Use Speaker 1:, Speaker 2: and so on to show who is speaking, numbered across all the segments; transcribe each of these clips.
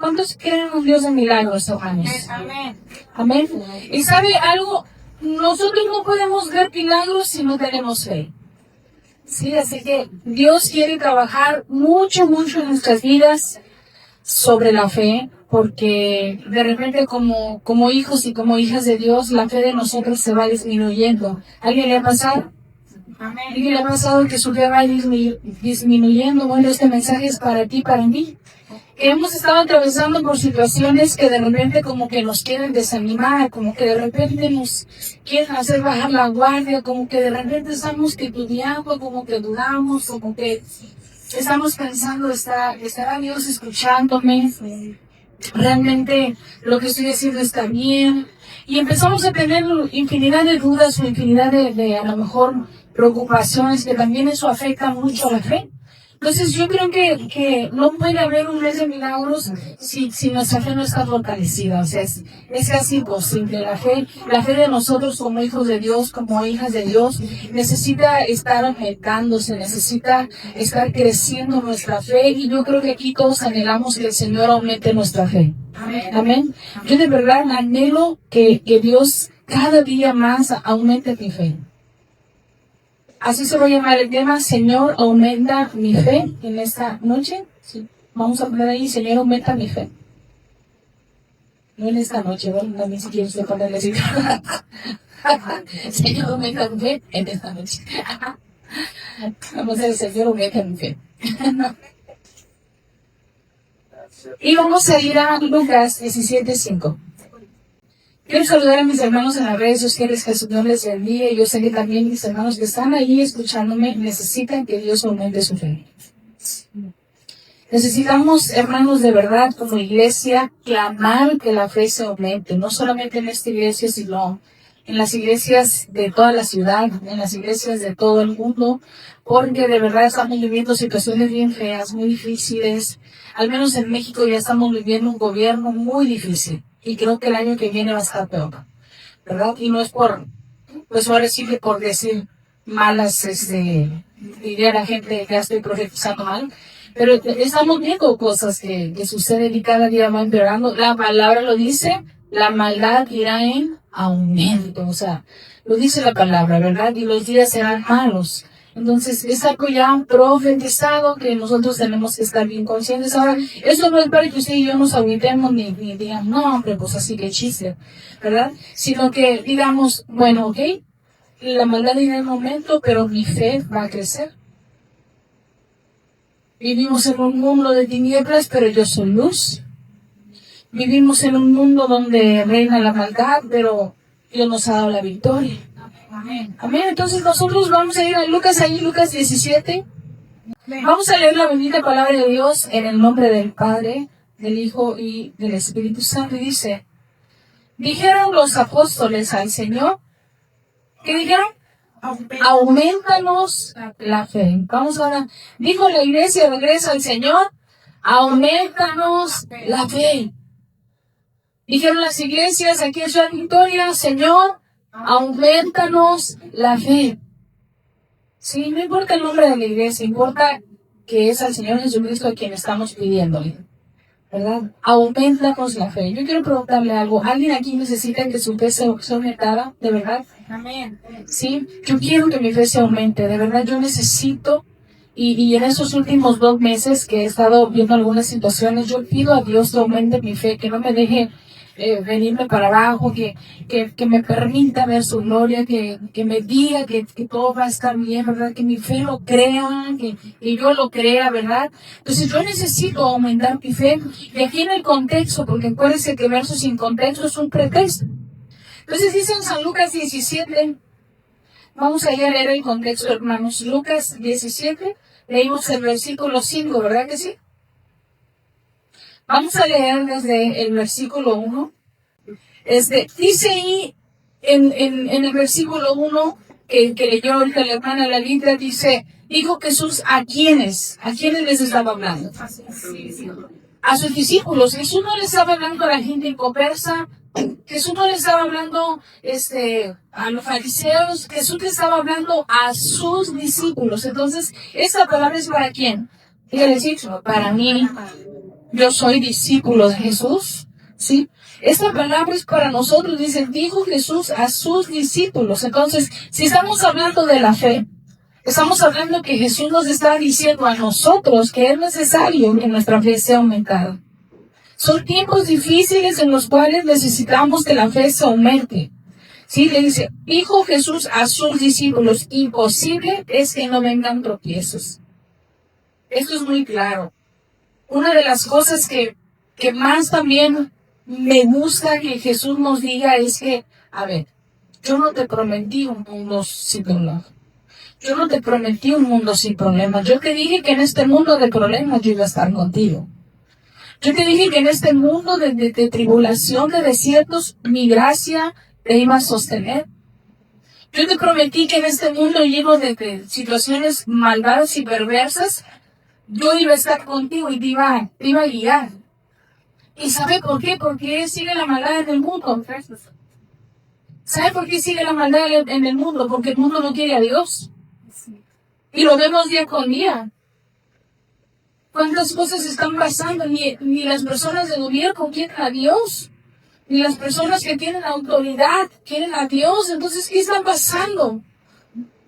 Speaker 1: ¿Cuántos creen en un Dios de milagros, hermanos?
Speaker 2: Amén.
Speaker 1: Amén. Y sabe algo, nosotros no podemos ver milagros si no tenemos fe. Sí, así que Dios quiere trabajar mucho, mucho en nuestras vidas sobre la fe, porque de repente como hijos y como hijas de Dios, la fe de nosotros se va disminuyendo. ¿Alguien le ha pasado?
Speaker 2: Amén.
Speaker 1: ¿Alguien le ha pasado que su fe va disminuyendo? Bueno, este mensaje es para ti, para mí. Hemos estado atravesando por situaciones que de repente como que nos quieren desanimar, como que de repente nos quieren hacer bajar la guardia, como que de repente estamos titubeando, como que dudamos, como que estamos pensando, ¿estará Dios escuchándome? ¿Realmente lo que estoy haciendo está bien? Y empezamos a tener infinidad de dudas o infinidad de a lo mejor preocupaciones, que también eso afecta mucho a la fe. Entonces yo creo que no puede haber un mes de milagros si nuestra fe no está fortalecida. O sea, es casi imposible. La fe de nosotros como hijos de Dios, como hijas de Dios, necesita estar aumentándose, necesita estar creciendo nuestra fe. Y yo creo que aquí todos anhelamos que el Señor aumente nuestra fe. Amén. Yo de verdad anhelo que Dios cada día más aumente mi fe. Así se va a llamar el tema, Señor, aumenta mi fe en esta noche. Sí. Vamos a poner ahí, Señor, aumenta mi fe. No en esta noche, ¿verdad? También si quieres ponerle así. Señor, aumenta mi fe en esta noche. Vamos a decir, Señor, aumenta mi fe. Y vamos a ir a Lucas 17:5. Quiero saludar a mis hermanos en las redes sociales, que el Señor les bendiga. Y yo sé que también mis hermanos que están ahí escuchándome necesitan que Dios aumente su fe. Necesitamos, hermanos, de verdad, como iglesia, clamar que la fe se aumente. No solamente en esta iglesia, sino en las iglesias de toda la ciudad, en las iglesias de todo el mundo. Porque de verdad estamos viviendo situaciones bien feas, muy difíciles. Al menos en México ya estamos viviendo un gobierno muy difícil. Y creo que el año que viene va a estar peor, ¿verdad? Y no es pues ahora sí que por decir malas, diría la gente que ya estoy profetizando mal, pero estamos viendo cosas que suceden y cada día van empeorando. La palabra lo dice, la maldad irá en aumento, o sea, lo dice la palabra, ¿verdad? Y los días serán malos. Entonces, es algo ya profetizado que nosotros tenemos que estar bien conscientes. Ahora, eso no es para que usted y yo nos agüitemos ni digan, no, hombre, pues así que chiste, ¿verdad? Sino que digamos, bueno, ok, la maldad irá en momento, pero mi fe va a crecer. Vivimos en un mundo de tinieblas, pero yo soy luz. Vivimos en un mundo donde reina la maldad, pero Dios nos ha dado la victoria. Amén. Amén. Entonces nosotros vamos a ir a Lucas 17. Vamos a leer la bendita palabra de Dios en el nombre del Padre, del Hijo y del Espíritu Santo. Y dice, dijeron los apóstoles al Señor, ¿qué dijeron? Aumentanos la fe. Vamos ahora, dijo la iglesia, regresa al Señor, aumentanos la fe. Dijeron las iglesias, aquí es la victoria, Señor, aumentanos la fe. Sí, no importa el nombre de la iglesia, importa que es al Señor Jesucristo a quien estamos pidiéndole, ¿verdad? Aumentanos la fe. Yo quiero preguntarle algo. ¿Alguien aquí necesita que su fe sea aumentada? ¿De verdad?
Speaker 2: Amén.
Speaker 1: Sí, yo quiero que mi fe se aumente. De verdad, yo necesito. Y en esos últimos 2 meses que he estado viendo algunas situaciones, yo pido a Dios que aumente mi fe, que no me deje venirme para abajo, que me permita ver su gloria, que me diga que todo va a estar bien, ¿verdad? Que mi fe lo crea, que yo lo crea, ¿verdad? Entonces yo necesito aumentar mi fe. Y aquí en el contexto, porque acuérdense que verso sin contexto es un pretexto. Entonces dice en San Lucas 17, vamos a leer el contexto, hermanos. Lucas 17, leímos el versículo 5, ¿verdad que sí? Vamos a leer desde el versículo 1. Dice ahí en el versículo 1 que leyó ahorita la hermana Lalita, dijo Jesús ¿a quiénes les estaba hablando? A sus discípulos. Jesús no les estaba hablando a la gente inconversa. Jesús no le estaba hablando a los fariseos. Jesús le estaba hablando a sus discípulos. Entonces, esta palabra es para quién? Quiere decir, para mí, yo soy discípulo de Jesús, ¿sí? Esta palabra es para nosotros, dice, dijo Jesús a sus discípulos. Entonces, si estamos hablando de la fe, estamos hablando que Jesús nos está diciendo a nosotros que es necesario que nuestra fe sea aumentada. Son tiempos difíciles en los cuales necesitamos que la fe se aumente. Sí, le dice, dijo Jesús a sus discípulos, imposible es que no vengan tropiezos. Esto es muy claro. Una de las cosas que más también me gusta que Jesús nos diga es que, a ver, yo no te prometí un mundo sin problemas. Yo no te prometí un mundo sin problemas. Yo te dije que en este mundo de problemas yo iba a estar contigo. Yo te dije que en este mundo de tribulación, de desiertos, mi gracia te iba a sostener. Yo te prometí que en este mundo lleno de situaciones malvadas y perversas, yo iba a estar contigo y te iba a guiar. ¿Y sabe por qué? Porque sigue la maldad en el mundo. ¿Sabe por qué sigue la maldad en el mundo? Porque el mundo no quiere a Dios. Y lo vemos día con día. ¿Cuántas cosas están pasando? Ni las personas de gobierno quieren a Dios. Ni las personas que tienen autoridad quieren a Dios. Entonces, ¿qué está pasando?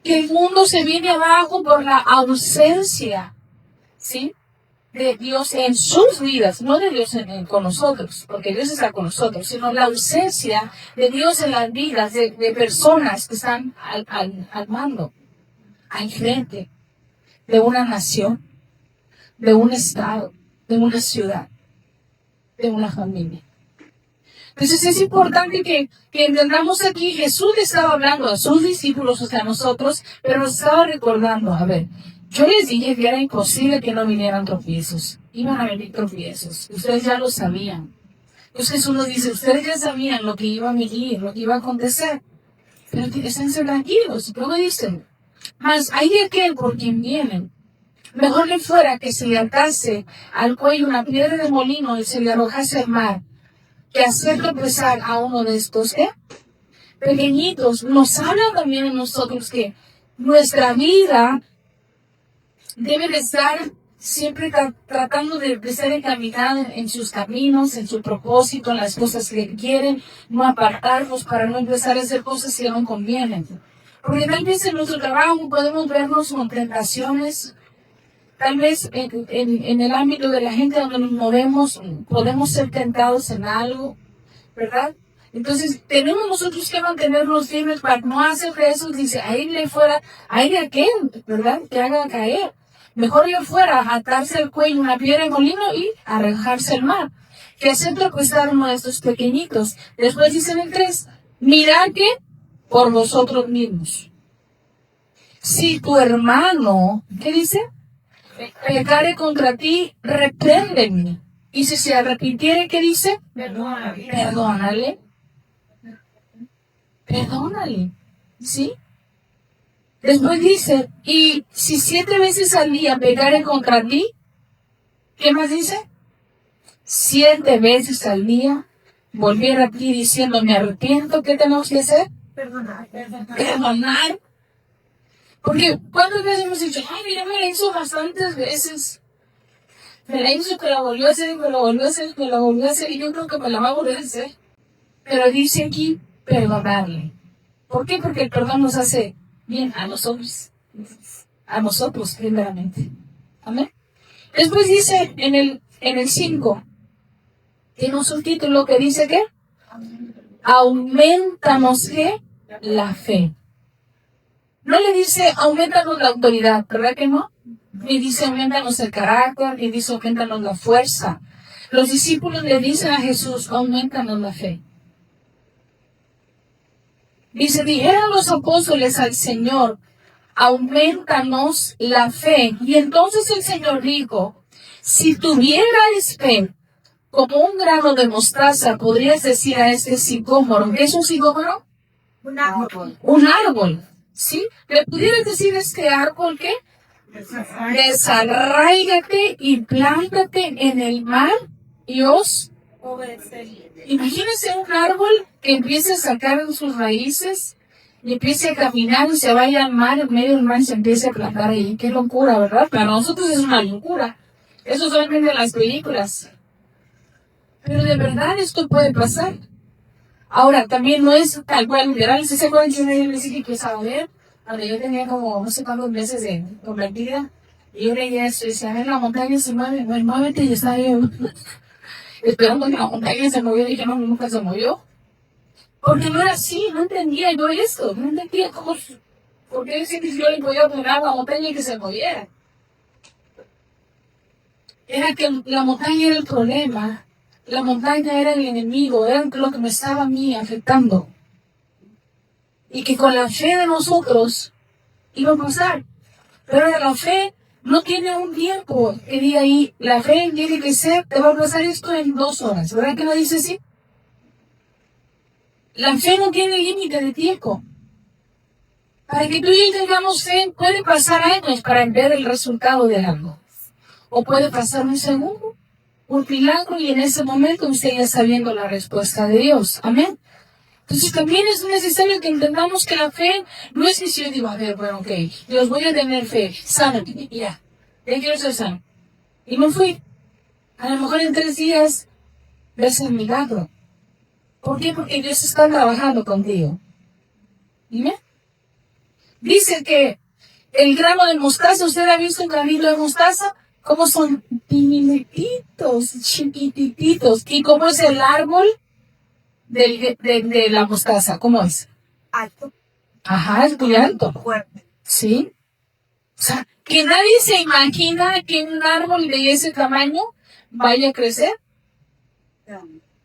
Speaker 1: Que el mundo se viene abajo por la ausencia, ¿sí?, de Dios en sus vidas, no de Dios con nosotros, porque Dios está con nosotros, sino la ausencia de Dios en las vidas de personas que están al mando, al frente de una nación, de un estado, de una ciudad, de una familia. Entonces es importante que entendamos aquí, Jesús le estaba hablando a sus discípulos, o sea, a nosotros, pero nos estaba recordando, a ver, yo les dije que era imposible que no vinieran tropiezos. Iban a venir tropiezos. Ustedes ya lo sabían. Entonces Jesús nos dice, ustedes ya sabían lo que iba a venir, lo que iba a acontecer. Pero esténse tranquilos. Y luego dicen, mas hay de aquel por quien vienen. Mejor le fuera que se le atase al cuello una piedra de molino y se le arrojase al mar, que hacer tropezar a uno de estos, pequeñitos. Nos habla también a nosotros que nuestra vida debe de estar siempre tratando de ser encaminada en sus caminos, en su propósito, en las cosas que quieren, no apartarnos para no empezar a hacer cosas que no convienen. Porque tal vez en nuestro trabajo podemos vernos con tentaciones, tal vez en el ámbito de la gente donde nos movemos podemos ser tentados en algo, ¿verdad? Entonces tenemos nosotros que mantenernos firmes para no hacer eso. Dice, ahí de aquel, ¿verdad?, que haga caer. Mejor le fuera a atarse el cuello una piedra de molino y arrojarse al mar, que hacer tropezar uno de estos pequeñitos. Después dice en el 3, mirad que por vosotros mismos. Si tu hermano, ¿qué dice?, pecare contra ti, repréndeme. Y si se arrepintiere, ¿qué dice? Perdónale. Perdónale. ¿Sí? Después dice, y si 7 veces al día pecare contra ti, ¿qué más dice? 7 veces al día volviera a ti diciendo, me arrepiento, ¿qué tenemos que hacer? Perdonar. Porque ¿cuántas veces hemos dicho, ay, mira, me la hizo bastantes veces? Me la hizo que la volvió a hacer, y me lo volvió a hacer, me la volvió a hacer, y yo creo que me la va a volver a hacer. Pero dice aquí, perdonarle. ¿Por qué? Porque el perdón nos hace bien a nosotros primeramente. Amén. Después dice en el 5, tiene un subtítulo que dice que aumentanos ¿qué? La fe. No le dice aumentanos la autoridad, ¿verdad que no? Ni dice aumentanos el carácter, ni dice aumentanos la fuerza. Los discípulos le dicen a Jesús, aumentanos la fe. Dice, dijeron los apóstoles al Señor, aumentanos la fe. Y entonces el Señor dijo, si tuvierais fe como un grano de mostaza, podrías decir a este sicómoro, ¿qué es un sicómoro? Un árbol. Un árbol, ¿sí? ¿Le pudieras decir a este árbol qué? Desarráigate y plántate en el mar y os obedeceré. Imagínense un árbol que empiece a sacar sus raíces y empiece a caminar y se vaya al mar, en medio del mar y se empiece a plantar ahí. Qué locura, ¿verdad? Para nosotros es una locura. Eso solamente en las películas. Pero de verdad esto puede pasar. Ahora, también no es tal cual literal. Si se acuerdan que una vez les dije que saber, cuando yo tenía como no sé cuántos meses de convertida, y yo leía eso y decía, a ver, la montaña se mueve, bueno, muévete, y estaba yo esperando que la montaña se movió, y dije, no, nunca se movió. Porque no era así, no entendía yo esto, no entendía cómo, por qué decir que yo le podía poner a la montaña y que se moviera. Era que la montaña era el problema, la montaña era el enemigo, era lo que me estaba a mí afectando. Y que con la fe de nosotros iba a pasar. Pero la fe no tiene un tiempo que diga ahí, la fe tiene que ser, te va a pasar esto en 2 horas, ¿verdad que no dice así? La fe no tiene límite de tiempo. Para que tú y yo tengamos fe, puede pasar años para ver el resultado de algo. O puede pasar un segundo, un milagro, y en ese momento usted ya está viendo la respuesta de Dios. Amén. Entonces también es necesario que entendamos que la fe no es que si yo digo, a ver, bueno, ok, Dios, voy a tener fe, sano, ya quiero ser sano. Y no fui. A lo mejor en 3 días ves el milagro. ¿Por qué? Porque Dios está trabajando contigo. ¿Dime? Dice que el grano de mostaza, ¿usted ha visto un granito de mostaza? ¿Cómo son diminutitos, chiquititos? ¿Y cómo es el árbol de la mostaza? ¿Cómo es?
Speaker 2: Alto.
Speaker 1: Ajá, es muy alto.
Speaker 2: Fuerte.
Speaker 1: ¿Sí? O sea, que nadie se imagina que un árbol de ese tamaño vaya a crecer,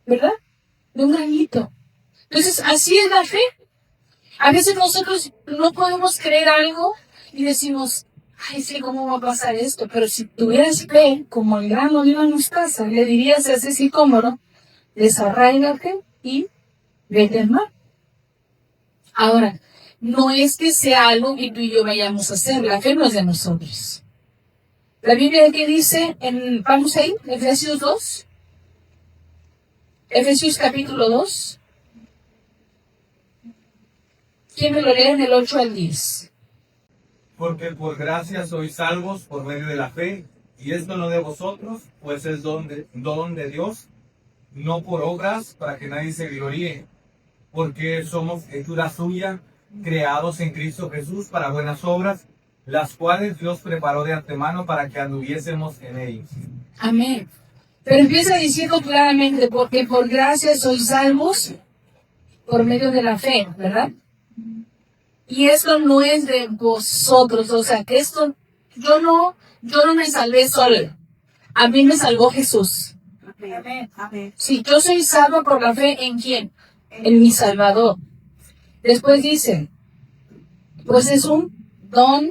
Speaker 1: ¿verdad? De un granito. Entonces, así es la fe. A veces nosotros no podemos creer algo y decimos, ay, sí, ¿cómo va a pasar esto? Pero si tuvieras fe, como el grano de una mostaza, le dirías a ese sicómoro, desarráigate y vete al mar. Ahora, no es que sea algo que tú y yo vayamos a hacer, la fe no es de nosotros. La Biblia que dice, vamos a ir, Efesios 2, Efesios capítulo 2, ¿quién me lo lee en el 8 al 10?
Speaker 3: Porque por gracia sois salvos por medio de la fe, y esto no de vosotros, pues es don de Dios, no por obras, para que nadie se gloríe, porque somos hechura suya, creados en Cristo Jesús para buenas obras, las cuales Dios preparó de antemano para que anduviésemos en ellos.
Speaker 1: Amén. Pero empieza diciendo claramente, porque por gracia sois salvos por medio de la fe, ¿verdad? Y esto no es de vosotros, o sea, que esto, yo no me salvé solo. A mí me salvó Jesús.
Speaker 2: Amén. Amén.
Speaker 1: Sí, yo soy salvo por la fe ¿en quién? En mi Salvador. Después dice, pues es un don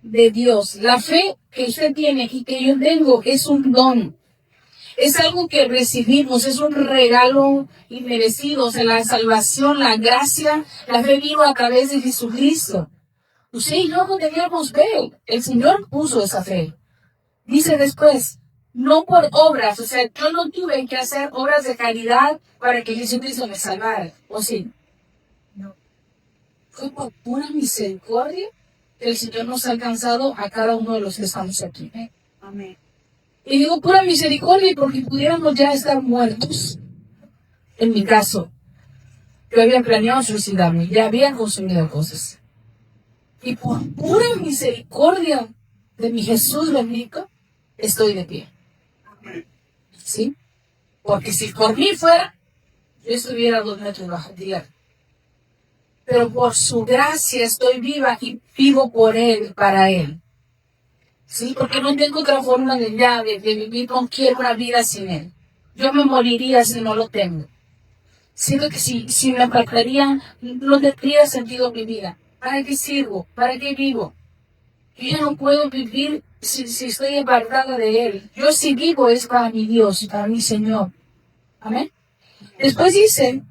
Speaker 1: de Dios. La fe que usted tiene y que yo tengo es un don. Es algo que recibimos, es un regalo inmerecido. O sea, la salvación, la gracia, la fe vino a través de Jesucristo. Usted y yo no teníamos fe. El Señor puso esa fe. Dice después, no por obras. O sea, yo no tuve que hacer obras de caridad para que Jesucristo me salvara. ¿O sí?
Speaker 2: No.
Speaker 1: Fue por pura misericordia que el Señor nos ha alcanzado a cada uno de los que estamos aquí.
Speaker 2: Amén.
Speaker 1: Y digo pura misericordia porque pudiéramos ya estar muertos. En mi caso, yo había planeado suicidarme, ya había consumido cosas. Y por pura misericordia de mi Jesús bendito, estoy de pie. ¿Sí? Porque si por mí fuera, yo estuviera a 2 metros bajo tierra. Pero por su gracia estoy viva y vivo por Él, para Él. ¿Sí? Porque no tengo otra forma de vivir, no quiero una vida sin Él. Yo me moriría si no lo tengo. Siento que si me apartaría, no tendría sentido mi vida. ¿Para qué sirvo? ¿Para qué vivo? Yo ya no puedo vivir si estoy apartada de Él. Yo si vivo es para mi Dios y para mi Señor. Amén. Después dice,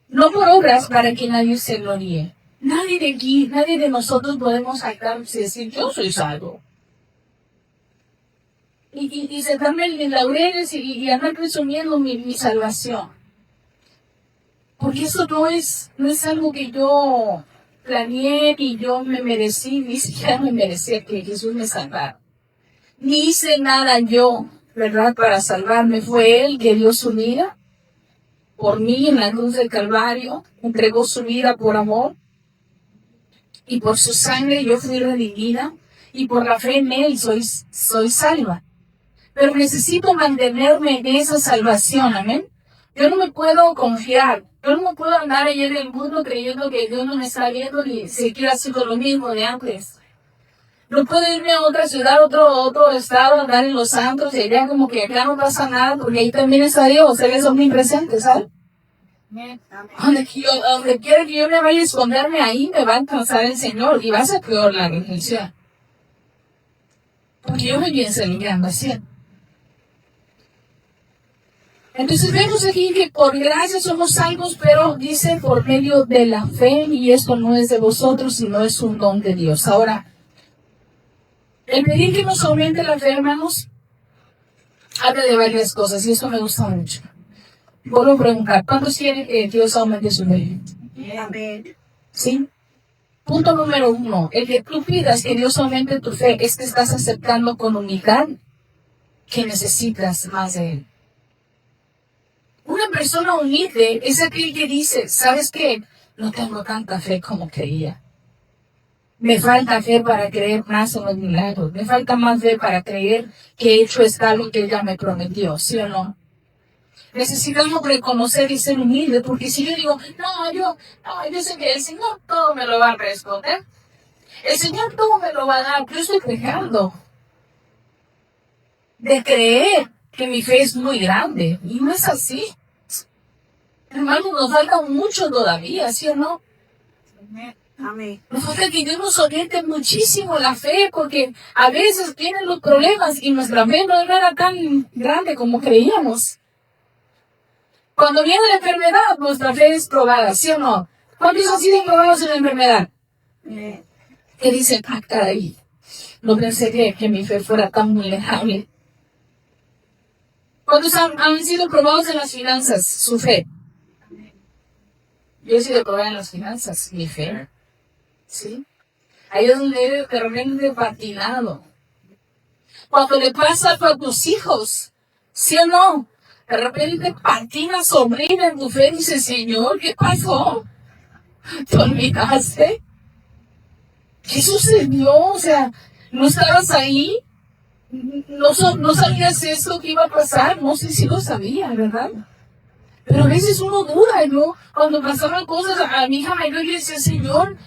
Speaker 1: no por obras para que nadie se gloríe. Nadie de aquí, nadie de nosotros podemos jactarnos y decir, yo soy salvo. Y sentarme en laureles y andar presumiendo mi salvación. Porque eso no es algo que yo planeé y yo me merecí, ni siquiera me merecía que Jesús me salvara. Ni hice nada yo ¿verdad? Para salvarme. Fue Él que dio su vida por mí en la cruz del Calvario, entregó su vida por amor, y por su sangre yo fui redimida, y por la fe en Él soy salva. Pero necesito mantenerme en esa salvación, amén. Yo no me puedo confiar, yo no me puedo andar allá en el mundo creyendo que Dios no me está viendo y seguir haciendo lo mismo de antes. No puedo irme a otra ciudad, otro estado, andar en los santos y allá como que acá no pasa nada, porque ahí también está Dios, Él es omnipresente, ¿sabes? Donde quiera que yo me vaya a esconderme, ahí me va a alcanzar el Señor y va a ser peor la religión. Porque yo me pienso limpiando así. Entonces vemos aquí que por gracia somos salvos, pero dice por medio de la fe, y esto no es de vosotros, sino es un don de Dios. Ahora, el pedir que nos aumente la fe, hermanos, habla de varias cosas, y esto me gusta mucho. Vuelvo a preguntar, ¿cuántos quieren que Dios aumente su fe?
Speaker 2: Amén.
Speaker 1: ¿Sí? Punto número 1, el que tú pidas que Dios aumente tu fe es que estás aceptando con humildad que necesitas más de Él. Una persona humilde es aquel que dice, ¿sabes qué? No tengo tanta fe como creía. Me falta fe para creer más en los milagros. Me falta más fe para creer que he hecho lo que Él ya me prometió, ¿sí o no? Necesitamos reconocer y ser humildes, porque si yo digo, yo sé que el Señor todo me lo va a responder. El Señor todo me lo va a dar. Yo estoy dejando de creer que mi fe es muy grande. Y no es así. Hermanos, nos falta mucho todavía, ¿sí o no?
Speaker 2: Amén.
Speaker 1: Nos falta que Dios nos oriente muchísimo la fe, porque a veces vienen los problemas y nuestra fe no era tan grande como creíamos. Cuando viene la enfermedad, nuestra fe es probada, ¿sí o no? ¿Cuántos han sido probados en la enfermedad? Que dicen, caray, no pensé que mi fe fuera tan vulnerable. ¿Cuántos han sido probados en las finanzas? Su fe. Yo he sido probada en las finanzas, mi fe. ¿Sí? Ahí es donde eres de repente patinado. Cuando le pasa a tus hijos, ¿sí o no? De repente patina sobrina en tu fe y dice, Señor, ¿qué pasó? ¿Te olvidaste? ¿Qué sucedió? O sea, ¿no estabas ahí? ¿No sabías esto que iba a pasar? No sé si lo sabía, ¿verdad? Pero a veces uno duda, ¿no? Cuando pasaban cosas a mi hija mayor, yo decía, Señor,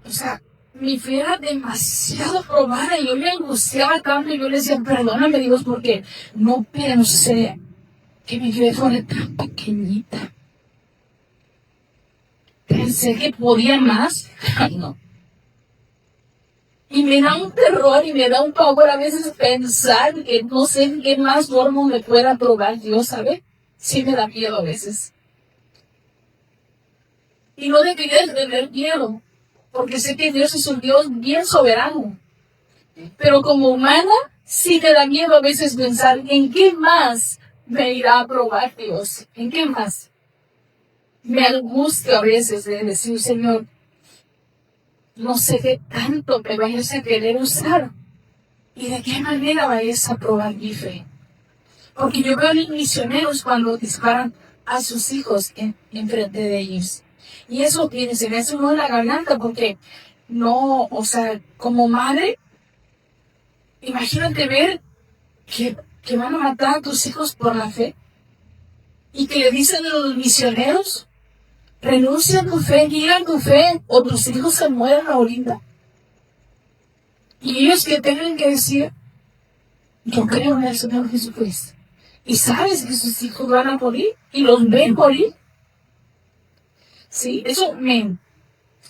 Speaker 1: o sea, mi fe era demasiado probada y yo me angustiaba tanto y yo le decía, perdóname Dios, porque no pensé que mi fe fuera tan pequeñita. Pensé que podía más. Ay, no. Y me da un terror y me da un pavor a veces pensar que no sé en qué más forma me pueda probar Dios, ¿sabe? Sí me da miedo a veces. Y no debería tener miedo, porque sé que Dios es un Dios bien soberano. Pero como humana, sí me da miedo a veces pensar en qué más me irá a probar Dios. ¿En qué más? Me angustia a veces de decir, Señor, no sé qué tanto me vayas a querer usar y de qué manera vayas a probar mi fe. Porque yo veo a los misioneros cuando disparan a sus hijos en frente de ellos. Y eso se me hace uno en la garganta porque no, o sea, como madre, imagínate ver que van a matar a tus hijos por la fe y que le dicen a los misioneros, renuncia a tu fe, niega tu fe o tus hijos se mueren ahorita. Y ellos que tengan que decir, yo creo en el Señor Jesucristo. Y sabes que sus hijos van a morir y los ven morir. Sí, eso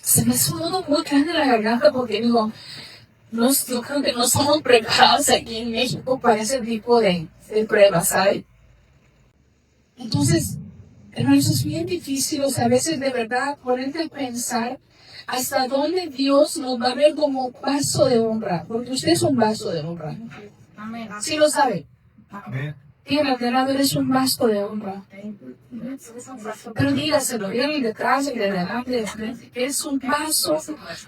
Speaker 1: se me hace un nudo muy grande en la garganta porque digo, yo creo que no somos preparados aquí en México para ese tipo de pruebas, ¿sabes? Entonces, hermanos, es bien difícil, o sea, a veces de verdad ponerte a pensar hasta dónde Dios nos va a ver como vaso de honra, porque usted es un vaso de honra.
Speaker 2: Amén.
Speaker 1: ¿Sí lo sabe?
Speaker 3: Amén.
Speaker 1: Dígale de lado, eres un vaso de honra. Pero dígaselo, dígale detrás y de delante, de frente, que es un vaso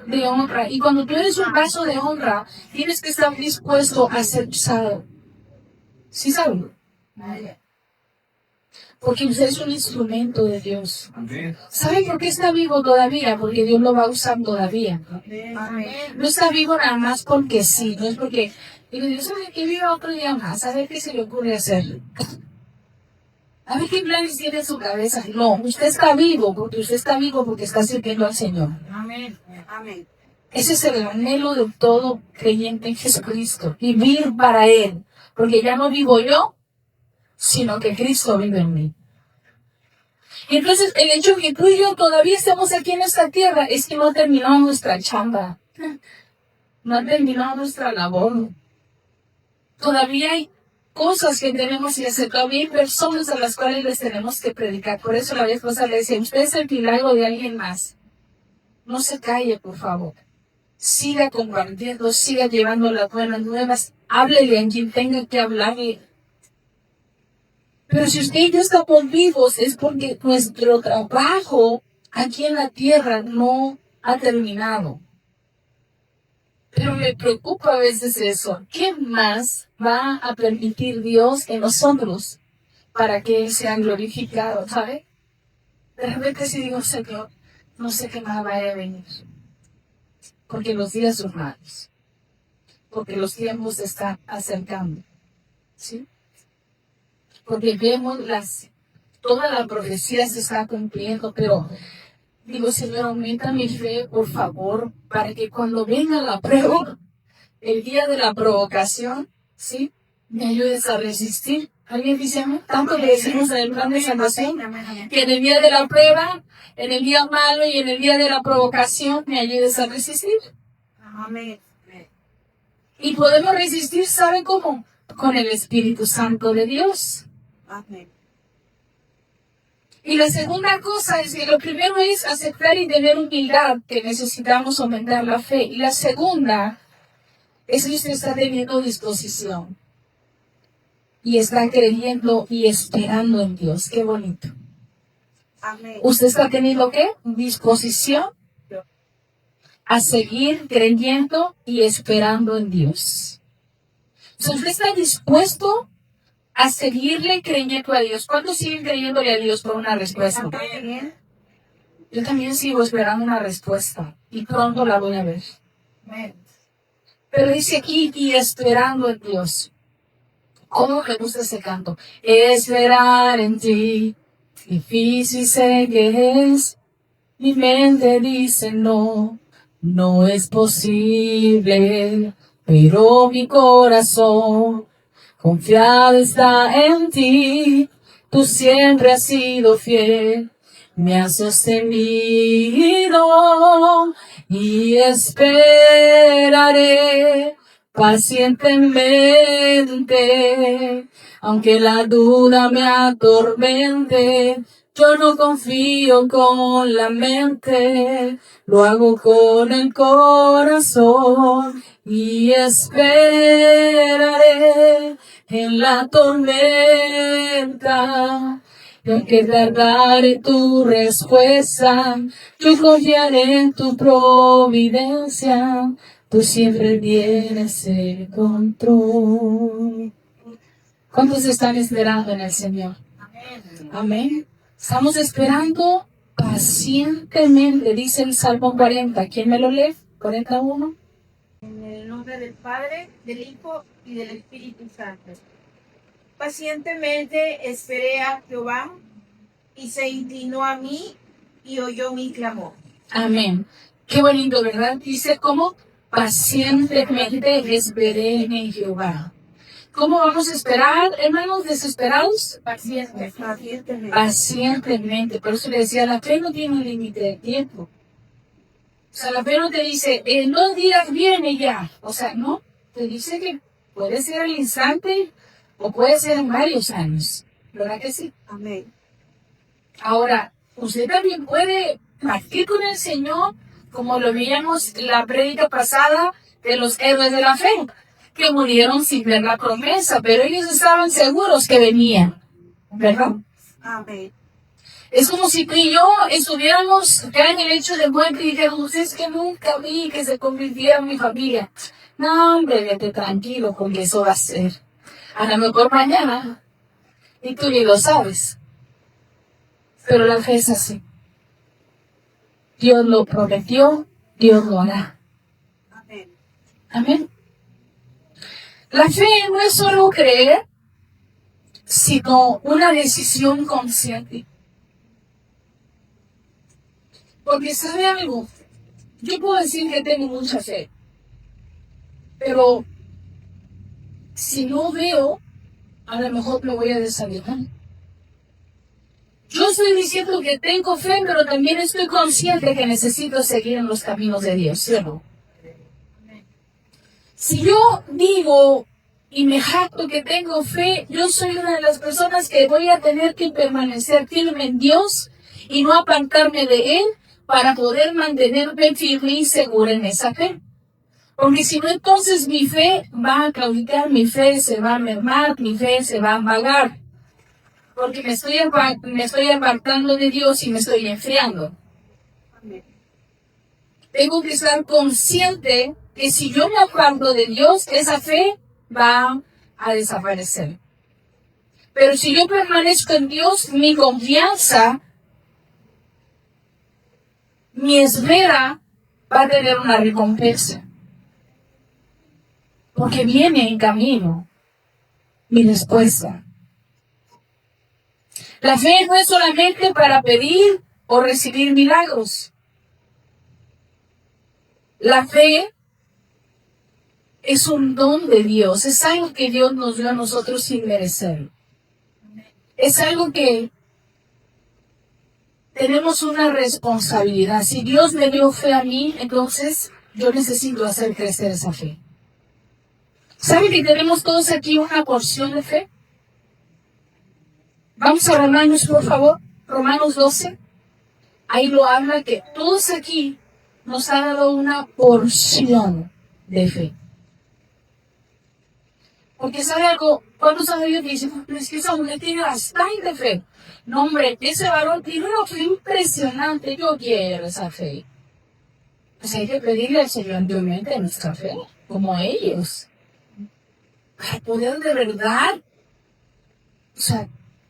Speaker 1: de honra. Y cuando tú eres un vaso de honra, tienes que estar dispuesto a ser usado. ¿Sí saben? Porque usted es un instrumento de Dios.
Speaker 3: Amén.
Speaker 1: ¿Saben por qué está vivo todavía? Porque Dios lo va a usar todavía.
Speaker 2: Amén.
Speaker 1: No está vivo nada más porque sí, no es porque digo, Dios sabe que viva otro día más, a ver qué se le ocurre hacer. A ver qué planes tiene en su cabeza. No, usted está vivo porque está sirviendo al Señor.
Speaker 2: Amén. Amén.
Speaker 1: Ese es el anhelo de todo creyente en Jesucristo, vivir para Él, porque ya no vivo yo, sino que Cristo vive en mí. Y entonces el hecho de que tú y yo todavía estemos aquí en esta tierra es que no ha terminado nuestra chamba, no ha terminado nuestra labor. Todavía hay cosas que tenemos que hacer, todavía hay personas a las cuales les tenemos que predicar. Por eso la vez pasada le decía, usted es el milagro de alguien más. No se calle, por favor. Siga compartiendo, siga llevando las buenas nuevas. Háblele a quien tenga que hablarle. Pero si usted y yo estamos vivos es porque nuestro trabajo aquí en la tierra no ha terminado. Pero me preocupa a veces eso. ¿Qué más va a permitir Dios en nosotros para que Él sea glorificado, sabe? De repente si digo, Señor, no sé qué más vaya a venir. Porque los días son malos. Porque los tiempos se están acercando. ¿Sí? Porque vemos toda la profecía se está cumpliendo, pero digo, Señor, aumenta mi fe, por favor, para que cuando venga la prueba, el día de la provocación, ¿sí? Me ayudes a resistir. ¿Alguien dice amén? Tanto que decimos en el plan de salvación, que en el día de la prueba, en el día malo y en el día de la provocación, me ayudes a resistir.
Speaker 2: Amén.
Speaker 1: Y podemos resistir, ¿saben cómo? Con el Espíritu Santo de Dios.
Speaker 2: Amén.
Speaker 1: Y la segunda cosa es que lo primero es aceptar y tener humildad, que necesitamos aumentar la fe. Y la segunda es que usted está teniendo disposición. Y está creyendo y esperando en Dios. Qué bonito.
Speaker 2: Amén.
Speaker 1: ¿Usted está teniendo qué? Disposición a seguir creyendo y esperando en Dios. O sea, usted está dispuesto a seguirle creyendo a Dios. ¿Cuántos siguen creyéndole a Dios por una respuesta?
Speaker 2: Amén.
Speaker 1: Yo también sigo esperando una respuesta y pronto la voy a ver.
Speaker 2: Amén.
Speaker 1: Pero dice aquí, y esperando en Dios. ¿Cómo me gusta ese canto? Esperar en ti, difícil sé que es. Mi mente dice no, no es posible. Pero mi corazón confiado está en ti. Tú siempre has sido fiel. Me has sostenido y esperaré pacientemente, aunque la duda me atormente. Yo no confío con la mente, lo hago con el corazón y esperaré en la tormenta. Y aunque tardare tu respuesta, yo confiaré en tu providencia. Tú siempre tienes el control. ¿Cuántos están esperando en el Señor? Amén. Estamos esperando pacientemente, dice el Salmo 40. ¿Quién me lo lee? 41.
Speaker 2: En el nombre del Padre, del Hijo y del Espíritu Santo. Pacientemente esperé a Jehová y se inclinó a mí y oyó mi clamor.
Speaker 1: Amén. Qué bonito, ¿verdad? Dice cómo pacientemente esperé en Jehová. ¿Cómo vamos a esperar, hermanos desesperados?
Speaker 2: Pacientemente.
Speaker 1: Pacientemente. Por eso le decía, la fe no tiene un límite de tiempo. O sea, la fe no te dice, en 2 días viene ya. O sea, no. Te dice que puede ser al instante o puede ser en varios años. ¿Verdad que sí?
Speaker 2: Amén.
Speaker 1: Ahora, usted también puede partir con el Señor, como lo veíamos en la prédica pasada de los héroes de la fe, que murieron sin ver la promesa, pero ellos estaban seguros que venían, ¿verdad?
Speaker 2: Amén.
Speaker 1: Es como si tú y yo estuviéramos ya en el hecho de muerte y dijéramos, es que nunca vi que se convirtiera en mi familia. No, hombre, vete tranquilo, porque eso va a ser. A lo mejor mañana, y tú ni lo sabes. Pero la fe es así. Dios lo prometió, Dios lo hará.
Speaker 2: Amén.
Speaker 1: Amén. La fe no es solo creer, sino una decisión consciente. Porque ¿sabe algo? Yo puedo decir que tengo mucha fe, pero si no veo, a lo mejor me voy a desanimar. Yo estoy diciendo que tengo fe, pero también estoy consciente que necesito seguir en los caminos de Dios, ¿sí o no? Si yo digo y me jacto que tengo fe, yo soy una de las personas que voy a tener que permanecer firme en Dios y no apartarme de Él para poder mantenerme firme y segura en esa fe. Porque si no, entonces mi fe va a claudicar, mi fe se va a mermar, mi fe se va a apagar. Porque me estoy apartando de Dios y me estoy enfriando. Tengo que estar consciente que si yo me aparto de Dios, esa fe va a desaparecer. Pero si yo permanezco en Dios, mi confianza, mi espera va a tener una recompensa. Porque viene en camino mi respuesta. La fe no es solamente para pedir o recibir milagros. La fe es un don de Dios, es algo que Dios nos dio a nosotros sin merecer. Es algo que tenemos una responsabilidad. Si Dios me dio fe a mí, entonces yo necesito hacer crecer esa fe. ¿Saben que tenemos todos aquí una porción de fe? Vamos a Romanos, por favor. Romanos 12. Ahí lo habla que todos aquí nos ha dado una porción de fe. Porque sabe algo, cuando sabe Dios dice, pero es que esa mujer tiene bastante fe. No, hombre, ese varón tiene una fe impresionante. Yo quiero esa fe. Pues hay que pedirle al Señor que aumente nuestra fe, como ellos. Para poder de verdad,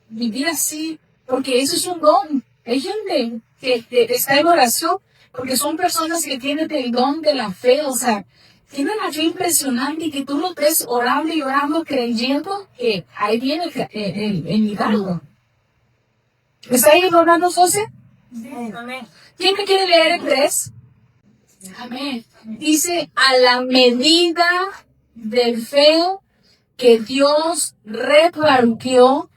Speaker 1: vivir así, porque eso es un don. Hay gente que está en oración, porque son personas que tienen el don de la fe, tienen una fe impresionante y que tú lo ves orando y orando, creyendo que ahí viene el milagro. ¿Está ahí en Romanos 12?
Speaker 2: Amén.
Speaker 1: ¿Quién me quiere leer el 3? Amén. Dice, a la medida del fe que Dios repartió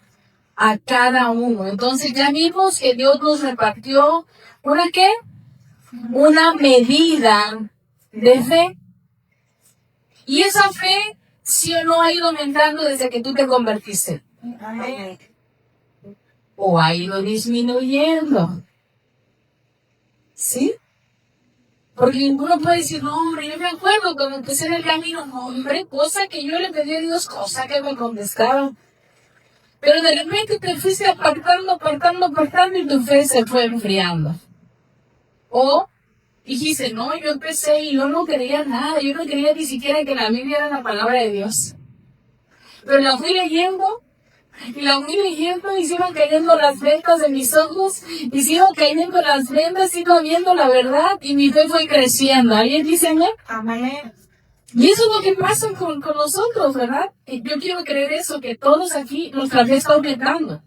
Speaker 1: a cada uno. Entonces ya vimos que Dios nos repartió ¿una qué? Una medida de fe. Y esa fe, sí o no, ha ido aumentando desde que tú te convertiste.
Speaker 2: Amén.
Speaker 1: O ha ido disminuyendo. ¿Sí? Porque uno puede decir, no, hombre, yo me acuerdo cuando empecé en el camino, no, hombre, cosa que yo le pedí a Dios, cosa que me contestaron. Pero de repente te fuiste apartando y tu fe se fue enfriando. O dijiste, no, yo empecé y yo no creía nada, yo no creía ni siquiera que la Biblia era la palabra de Dios. Pero la fui leyendo y se iban cayendo las vendas de mis ojos, y se iban cayendo las vendas, iba viendo la verdad y mi fe fue creciendo. ¿Alguien dice amén?
Speaker 2: Amén.
Speaker 1: Y eso es lo que pasa con nosotros, ¿verdad? Y yo quiero creer eso, que todos aquí nuestra fe está aumentando,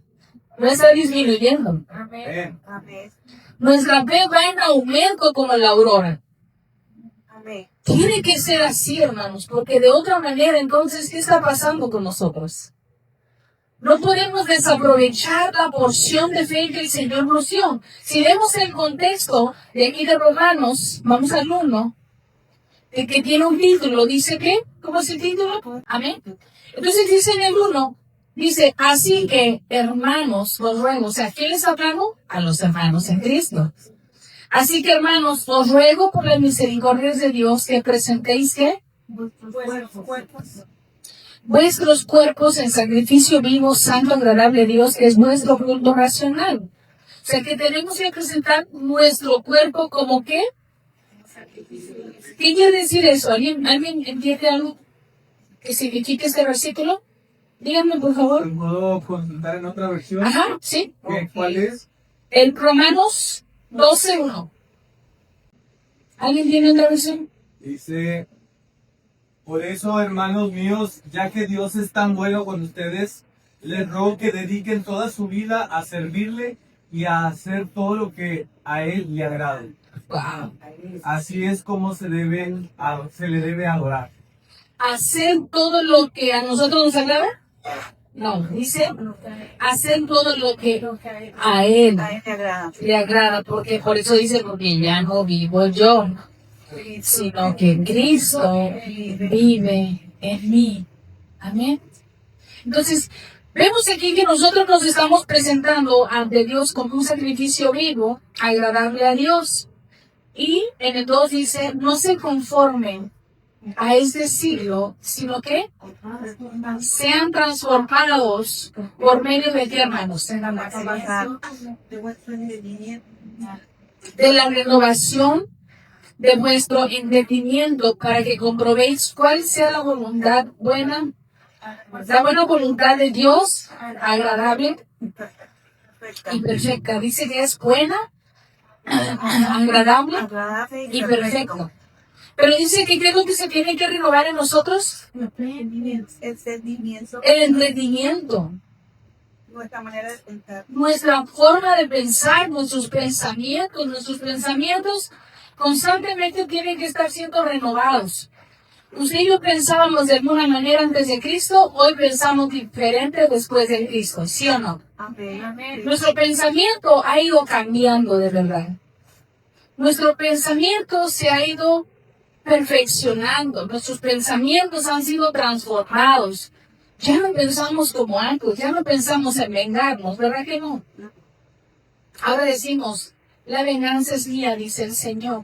Speaker 1: no está disminuyendo.
Speaker 2: Amén. Amén.
Speaker 1: Nuestra fe va en aumento como la aurora.
Speaker 2: Amén.
Speaker 1: Tiene que ser así, hermanos, porque de otra manera, entonces, ¿qué está pasando con nosotros? No podemos desaprovechar la porción de fe que el Señor nos dio. Si vemos el contexto de aquí de Romanos, vamos al 1, de que tiene un título, dice que, ¿cómo es el título? Amén. Entonces dice en el 1, dice, así que, hermanos, os ruego, ¿quién les hablando? A los hermanos en Cristo. Así que, hermanos, os ruego por las misericordias de Dios que presentéis, ¿qué? Vuestros cuerpos en sacrificio vivo, santo, agradable a Dios, que es vuestro culto racional. Que tenemos que presentar nuestro cuerpo como ¿qué? ¿Qué quiere decir eso? ¿Alguien entiende algo que significa este versículo? Díganme, por favor.
Speaker 3: ¿Puedo consultar en otra versión?
Speaker 1: Ajá, sí.
Speaker 3: ¿Cuál es?
Speaker 1: El Romanos 12:1. ¿Alguien tiene otra versión?
Speaker 3: Dice, por eso, hermanos míos, ya que Dios es tan bueno con ustedes, les ruego que dediquen toda su vida a servirle y a hacer todo lo que a Él le agrade.
Speaker 1: Wow.
Speaker 3: Así es como se le debe adorar.
Speaker 1: ¿Hacer todo lo que a nosotros nos agrada? No, dice hacer todo lo que a Él
Speaker 2: A él le agrada.
Speaker 1: le agrada, porque por eso dice, porque ya no vivo yo, sino que Cristo vive en mí. Amén. Entonces, vemos aquí que nosotros nos estamos presentando ante Dios como un sacrificio vivo, agradable a Dios. Y en el 2 dice, no se conformen a este siglo, sino que sean transformados por medio de qué, hermanos,
Speaker 2: De vuestro entendimiento.
Speaker 1: de la renovación de vuestro entendimiento, para que comprobéis cuál sea la voluntad buena, la buena voluntad de Dios, agradable y perfecta. Dice que es buena, agradable
Speaker 2: Agradable
Speaker 1: y perfecta. Pero dice que ¿qué es lo que se tiene que renovar en nosotros?
Speaker 2: El sentimiento.
Speaker 1: El entendimiento.
Speaker 2: Nuestra manera de pensar.
Speaker 1: Nuestra forma de pensar, nuestros pensamientos constantemente tienen que estar siendo renovados. Usted y yo pensábamos de alguna manera antes de Cristo, hoy pensamos diferente después de Cristo, ¿sí o no?
Speaker 2: Amén.
Speaker 1: Nuestro pensamiento ha ido cambiando de verdad. Nuestro pensamiento se ha ido perfeccionando, nuestros pensamientos han sido transformados. Ya no pensamos como antes, ya no pensamos en vengarnos, ¿verdad que no? Ahora decimos, la venganza es mía, dice el Señor.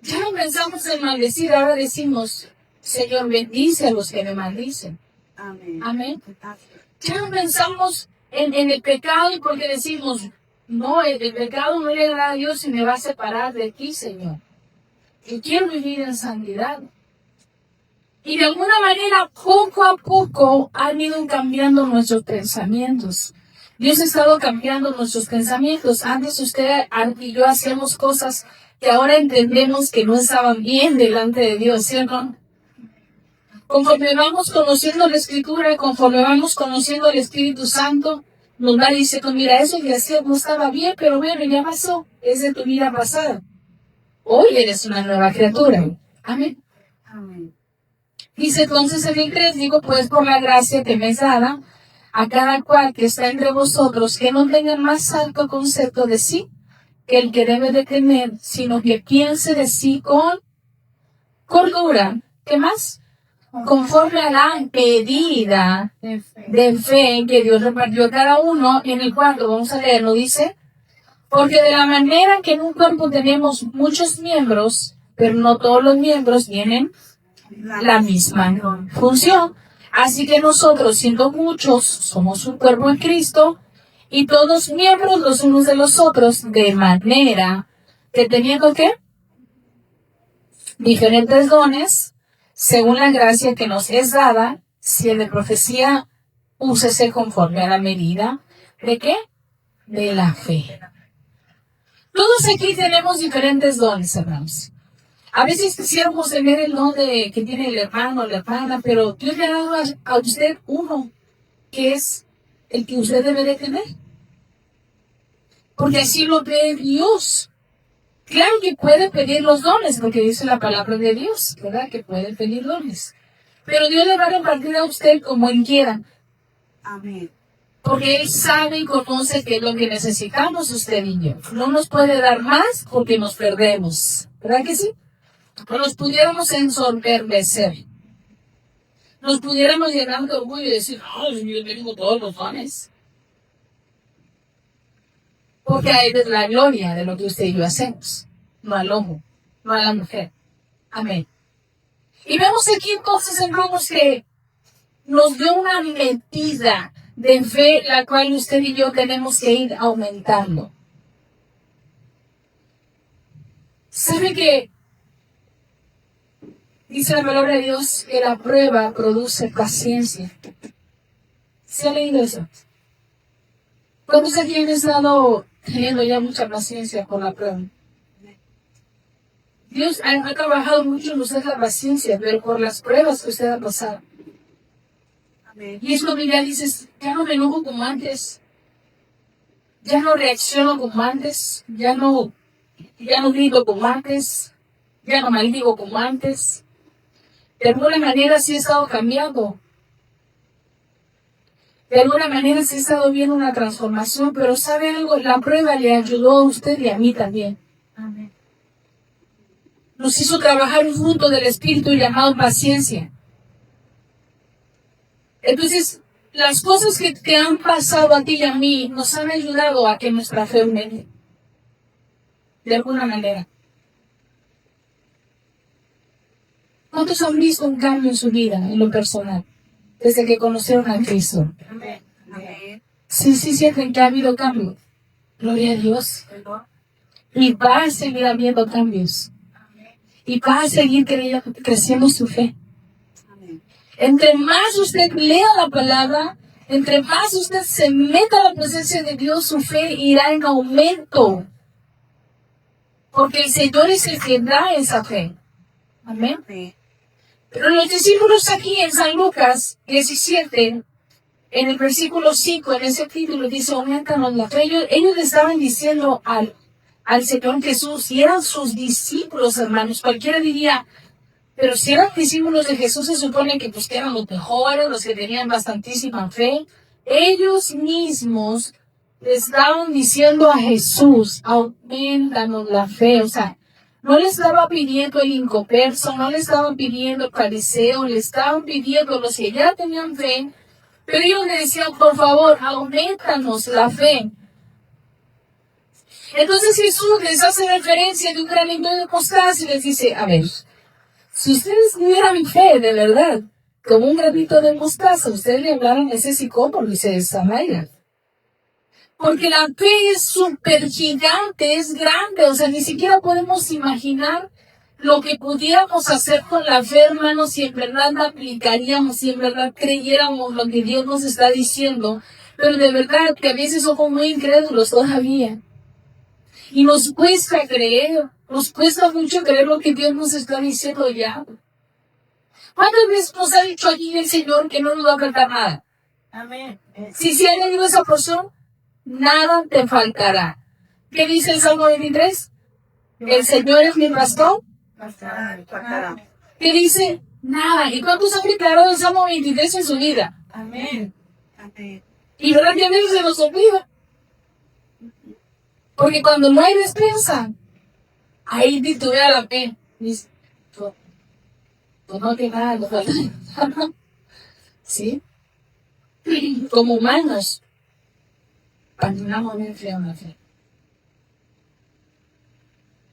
Speaker 1: Ya no pensamos en maldecir, ahora decimos, Señor, bendice a los que me maldicen.
Speaker 2: Amén.
Speaker 1: Amén. Ya no pensamos en el pecado, y porque decimos, no, el pecado no le agrada a Dios y me va a separar de ti, Señor. Yo quiero vivir en santidad. Y de alguna manera, poco a poco, han ido cambiando nuestros pensamientos. Dios ha estado cambiando nuestros pensamientos. Antes usted y yo hacíamos cosas que ahora entendemos que no estaban bien delante de Dios, ¿sí o no? Conforme vamos conociendo la Escritura, conforme vamos conociendo el Espíritu Santo, nos va diciendo, mira, eso que hacías no estaba bien, pero bueno, ya pasó. Es de tu vida pasada. Hoy eres una nueva criatura. Amén.
Speaker 2: Amén.
Speaker 1: Dice entonces el 3, digo pues por la gracia que me es dada a cada cual que está entre vosotros, que no tenga más alto concepto de sí que el que debe de tener, sino que piense de sí con cordura. ¿Qué más? Conforme a la medida de fe que Dios repartió a cada uno. En el 4, vamos a leerlo, dice, porque de la manera que en un cuerpo tenemos muchos miembros, pero no todos los miembros tienen la misma función. Así que nosotros, siendo muchos, somos un cuerpo en Cristo y todos miembros los unos de los otros, de manera que teniendo ¿qué? Diferentes dones, según la gracia que nos es dada, si el de profecía, úsese conforme a la medida de ¿qué? De la fe. Todos aquí tenemos diferentes dones, hermanos. A veces quisiéramos tener el don que tiene el hermano o la hermana, pero Dios le ha dado a usted uno, que es el que usted debe de tener. Porque así lo ve Dios. Claro que puede pedir los dones, porque dice la palabra de Dios, ¿verdad? Que puede pedir dones. Pero Dios le va a repartir a usted como Él quiera.
Speaker 2: Amén.
Speaker 1: Porque Él sabe y conoce qué es lo que necesitamos usted y yo. No nos puede dar más porque nos perdemos. ¿Verdad que sí? O nos pudiéramos ensorberdecer. Nos pudiéramos llenar de orgullo y decir, yo tengo todos los dones. Porque ahí es la gloria de lo que usted y yo hacemos. No al hombre, no a la mujer. Amén. Y vemos aquí entonces, hermanos, que nos dio una medida de fe, la cual usted y yo tenemos que ir aumentando. ¿Sabe que Dice la palabra de Dios que la prueba produce paciencia. ¿Se ha leído eso? ¿Cuántos aquí han estado teniendo ya mucha paciencia por la prueba? Dios ha trabajado mucho en usted la paciencia, pero por las pruebas que usted ha pasado. Y es lo que ya dices, ya no me enojo como antes, ya no reacciono como antes, ya no grito como antes, ya no maldigo como antes. De alguna manera sí he estado cambiando. De alguna manera sí he estado viendo una transformación, pero ¿sabe algo? La prueba le ayudó a usted y a mí también.
Speaker 2: Amén.
Speaker 1: Nos hizo trabajar un fruto del Espíritu llamado paciencia. Entonces, las cosas que han pasado a ti y a mí nos han ayudado a que nuestra fe aumente. De alguna manera. ¿Cuántos han visto un cambio en su vida, en lo personal, desde que conocieron a Cristo?
Speaker 2: Amén. Amén.
Speaker 1: Sí, sienten que ha habido cambio. Gloria a Dios. Y va a seguir habiendo cambios. Y va a seguir creciendo su fe. Entre más usted lea la palabra, entre más usted se meta a la presencia de Dios, su fe irá en aumento. Porque el Señor es el que da esa fe. Amén. Pero los discípulos aquí en San Lucas 17, en el versículo 5, en ese título dice, aumentanos la fe. Ellos le estaban diciendo al Señor Jesús, y eran sus discípulos, hermanos. Cualquiera diría, pero si eran discípulos de Jesús, se supone que pues que eran los mejores, los que tenían bastantísima fe. Ellos mismos le estaban diciendo a Jesús, aumentanos la fe. O sea, no le estaba pidiendo el inconverso, no le estaban pidiendo el fariseo, le estaban pidiendo los que ya tenían fe, pero ellos le decían, por favor, aumentanos la fe. Entonces Jesús les hace referencia de un granito de mostaza y les dice, a ver, si ustedes tuvieran fe de verdad, como un granito de mostaza, ustedes le hablaran a ese sicómoro y se desarraigan. Porque la fe es súper gigante, es grande, o sea, ni siquiera podemos imaginar lo que pudiéramos hacer con la fe, hermanos, si en verdad la aplicaríamos, si en verdad creyéramos lo que Dios nos está diciendo. Pero de verdad que a veces somos muy incrédulos todavía. Y nos cuesta creer, nos cuesta mucho creer lo que Dios nos está diciendo ya. ¿Cuántas veces nos ha dicho aquí el Señor que no nos va a faltar nada?
Speaker 2: Amén.
Speaker 1: Si se ha leído esa porción, nada te faltará. ¿Qué dice el Salmo 23? El Señor es mi pastor. ¿Qué dice? Nada. ¿Y cuántos han declarado el Salmo 23 en su vida?
Speaker 2: Amén. Amén.
Speaker 1: Y verdad que a veces se nos olvida. Porque cuando no hay despensa, ahí titubea la fe. Dice, pues no te nada, no falta nada. ¿Sí? Como humanos, abandonamos bien feo la fe.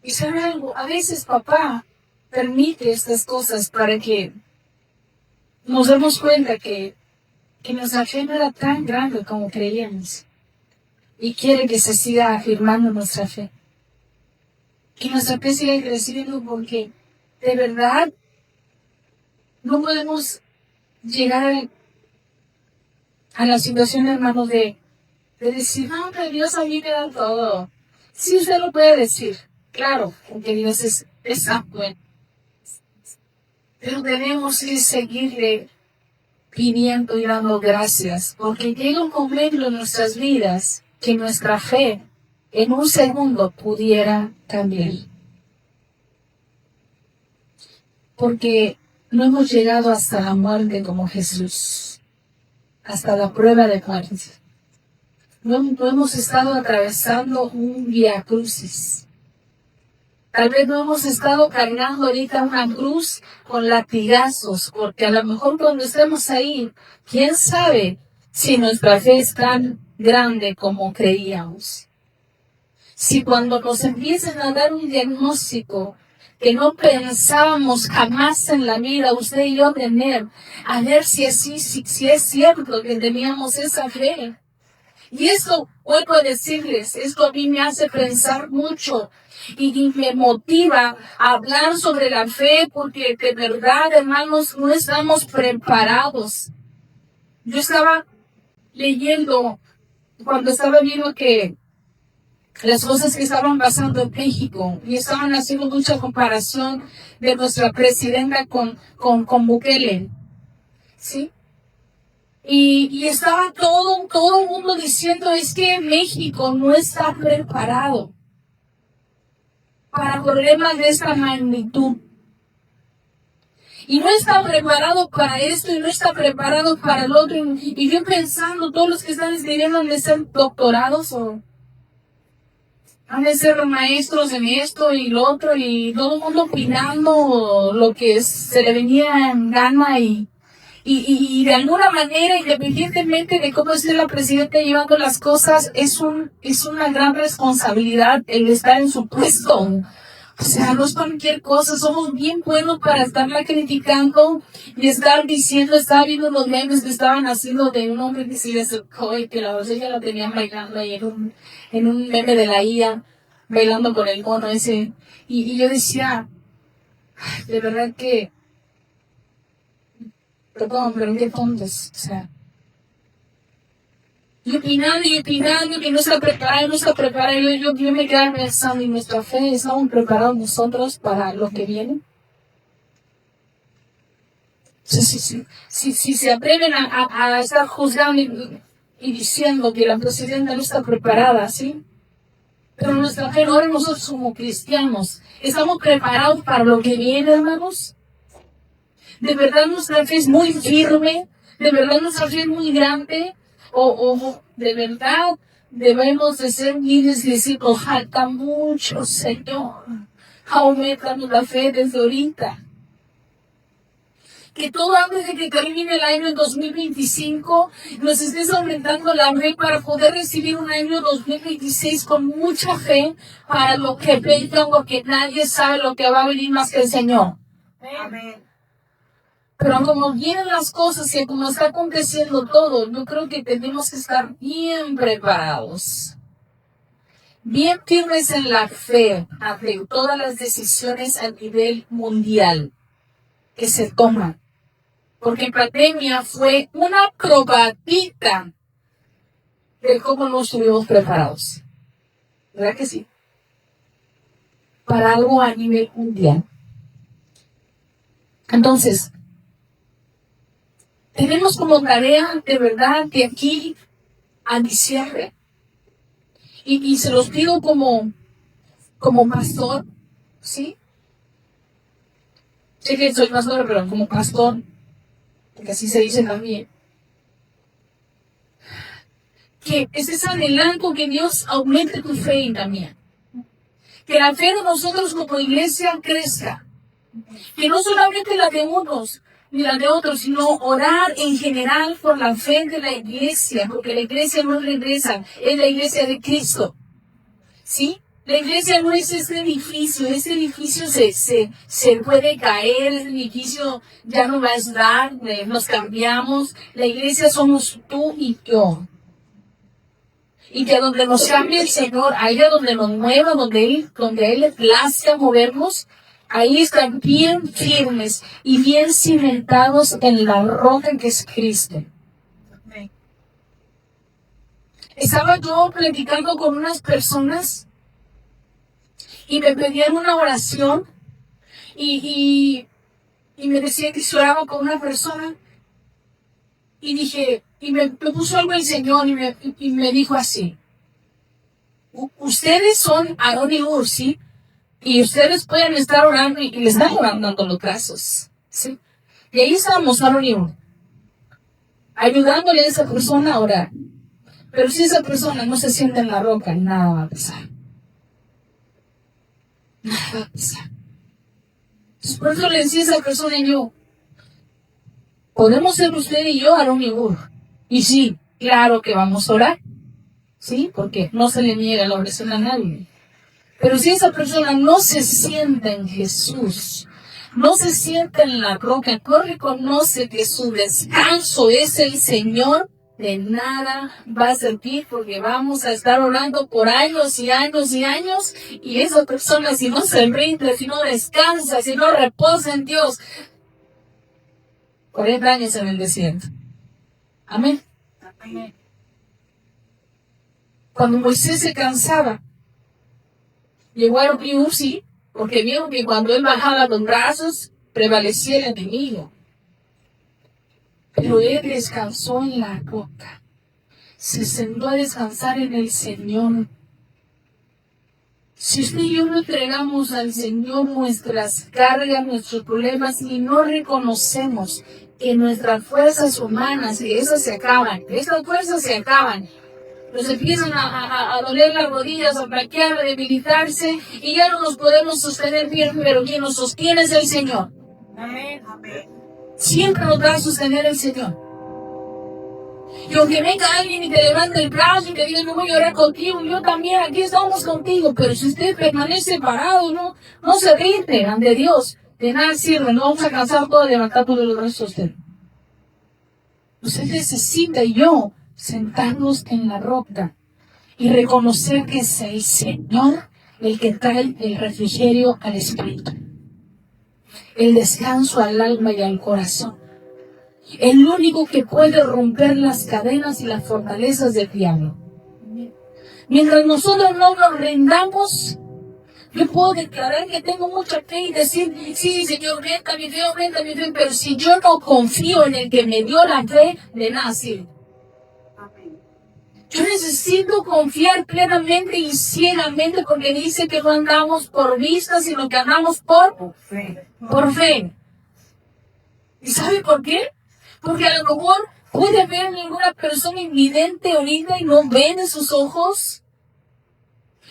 Speaker 1: Y sabe algo, a veces papá permite estas cosas para que nos demos cuenta que nuestra fe no era tan grande como creíamos. Y quiere que se siga afirmando nuestra fe. Que nuestra fe siga creciendo porque de verdad no podemos llegar a la situación, hermano, de decir, no, pero Dios a mí me da todo. Sí, usted lo puede decir, claro, porque Dios es tan bueno. Pero tenemos que seguirle pidiendo y dando gracias, porque llega un momento en nuestras vidas que nuestra fe en un segundo pudiera cambiar. Porque no hemos llegado hasta la muerte como Jesús, hasta la prueba de muerte. No hemos estado atravesando un vía crucis. Tal vez no hemos estado cargando ahorita una cruz con latigazos, porque a lo mejor cuando estemos ahí, quién sabe si nuestra fe es tan grande como creíamos. Si cuando nos empiecen a dar un diagnóstico que no pensábamos jamás en la vida, usted y yo tener, a ver si es cierto que teníamos esa fe. Y esto, vuelvo a decirles, esto a mí me hace pensar mucho y me motiva a hablar sobre la fe porque de verdad, hermanos, no estamos preparados. Yo estaba leyendo cuando estaba viendo que las cosas que estaban pasando en México y estaban haciendo mucha comparación de nuestra presidenta con Bukele, ¿sí? Y estaba todo el mundo diciendo, es que México no está preparado para problemas de esta magnitud. Y no está preparado para esto y no está preparado para el otro. Y yo pensando, todos los que están escribiendo han de ser doctorados o han de ser maestros en esto y lo otro y todo el mundo opinando lo que se le venía en gana y de alguna manera, independientemente de cómo esté la presidenta llevando las cosas, es una gran responsabilidad el estar en su puesto. O sea, no es cualquier cosa, somos bien buenos para estarla criticando y estar diciendo, estaba viendo los memes que estaban haciendo de un hombre que se le acercó y que la doncella la tenían bailando ahí en un meme de la IA, bailando con el mono ese. Y yo decía, ay, de verdad que, perdón, pero qué tontos, o sea. Y opinando, que no está preparado, yo me quedaba pensando, ¿y nuestra fe estamos preparados nosotros para lo que viene? Si se atreven a estar juzgando y diciendo que la presidenta no está preparada, ¿sí? Pero nuestra fe, ahora nosotros como cristianos, ¿estamos preparados para lo que viene, hermanos? ¿De verdad nuestra fe es muy firme? ¿De verdad nuestra fe es muy grande? O de verdad debemos de ser libres y decir, falta mucho, Señor. Aumentanos la fe desde ahorita. Que todo antes de que termine el año 2025 nos estés aumentando la fe para poder recibir un año 2026 con mucha fe para lo que venga, porque nadie sabe lo que va a venir más que el Señor.
Speaker 2: Amén.
Speaker 1: Pero como vienen las cosas y como está aconteciendo todo, yo creo que tenemos que estar bien preparados, bien firmes en la fe ante todas las decisiones a nivel mundial que se toman. Porque pandemia fue una probadita de cómo no estuvimos preparados. ¿Verdad que sí? Para algo a nivel mundial. Entonces, tenemos como tarea, de verdad, de aquí a diciembre. Y se los pido como pastor, ¿sí? Sé que soy pastor, pero como pastor, porque así se dice también. Que estés adelante, que Dios aumente tu fe también. Que la fe de nosotros como iglesia crezca. Que no solamente la de unos, ni la de otros, sino orar en general por la fe de la iglesia, porque la iglesia no regresa, es la iglesia de Cristo. ¿Sí? La iglesia no es ese edificio se puede caer, ese edificio ya no va a estar, nos cambiamos. La iglesia somos tú y yo. Y que donde nos cambie el Señor, allá donde nos mueva, donde a Él le plazca movernos, ahí están bien firmes y bien cimentados en la roca que es Cristo. Estaba yo platicando con unas personas y me pedían una oración y me decían que si oraba con una persona y dije, y me puso algo el Señor y me dijo así, ustedes son Aarón y Hur, ¿sí? Y ustedes pueden estar orando y le están levantando los brazos, ¿sí? Y ahí estamos, Aarón y Hur, ayudándole a esa persona a orar. Pero si esa persona no se sienta en la roca, nada va a pasar. Nada va a pasar. Por eso le decía a esa persona y yo, podemos ser usted y yo, Aarón y Hur. Y sí, claro que vamos a orar. ¿Sí? Porque no se le niega la oración a nadie. Pero si esa persona no se sienta en Jesús, no se sienta en la roca, no reconoce que su descanso es el Señor, de nada va a servir porque vamos a estar orando por años y años y años y esa persona si no se rinde, si no descansa, si no reposa en Dios, 40 años en el desierto. Amén. Amén. Cuando Moisés se cansaba, llegó a Uzi porque vieron que cuando él bajaba los brazos prevalecía el enemigo. Pero él descansó en la roca. Se sentó a descansar en el Señor. Si usted y yo no entregamos al Señor nuestras cargas, nuestros problemas, y no reconocemos que nuestras fuerzas humanas, y esas se acaban, nos empiezan a doler las rodillas, a flaquear, a debilitarse, y ya no nos podemos sostener bien, pero quien nos sostiene es el Señor.
Speaker 2: Amén. Amén.
Speaker 1: Siempre nos va a sostener el Señor. Y aunque venga alguien y te levante el brazo y te diga, no voy a orar contigo, yo también, aquí estamos contigo, pero si usted permanece parado, no se rinde ante Dios, de nada sirve, no vamos a cansar todo de levantar todos los brazos a usted. Usted necesita y yo sentarnos en la roca y reconocer que es el Señor el que trae el refrigerio al espíritu, el descanso al alma y al corazón. El único que puede romper las cadenas y las fortalezas del diablo. Mientras nosotros no nos rindamos, yo puedo declarar que tengo mucha fe y decir, sí, Señor, aumenta mi fe, pero si yo no confío en el que me dio la fe, de nada sirve. Yo necesito confiar plenamente y ciegamente porque dice que no andamos por vista, sino que andamos por fe. ¿Y sabe por qué? Porque a lo mejor puede ver ninguna persona invidente ahorita y no ven en sus ojos.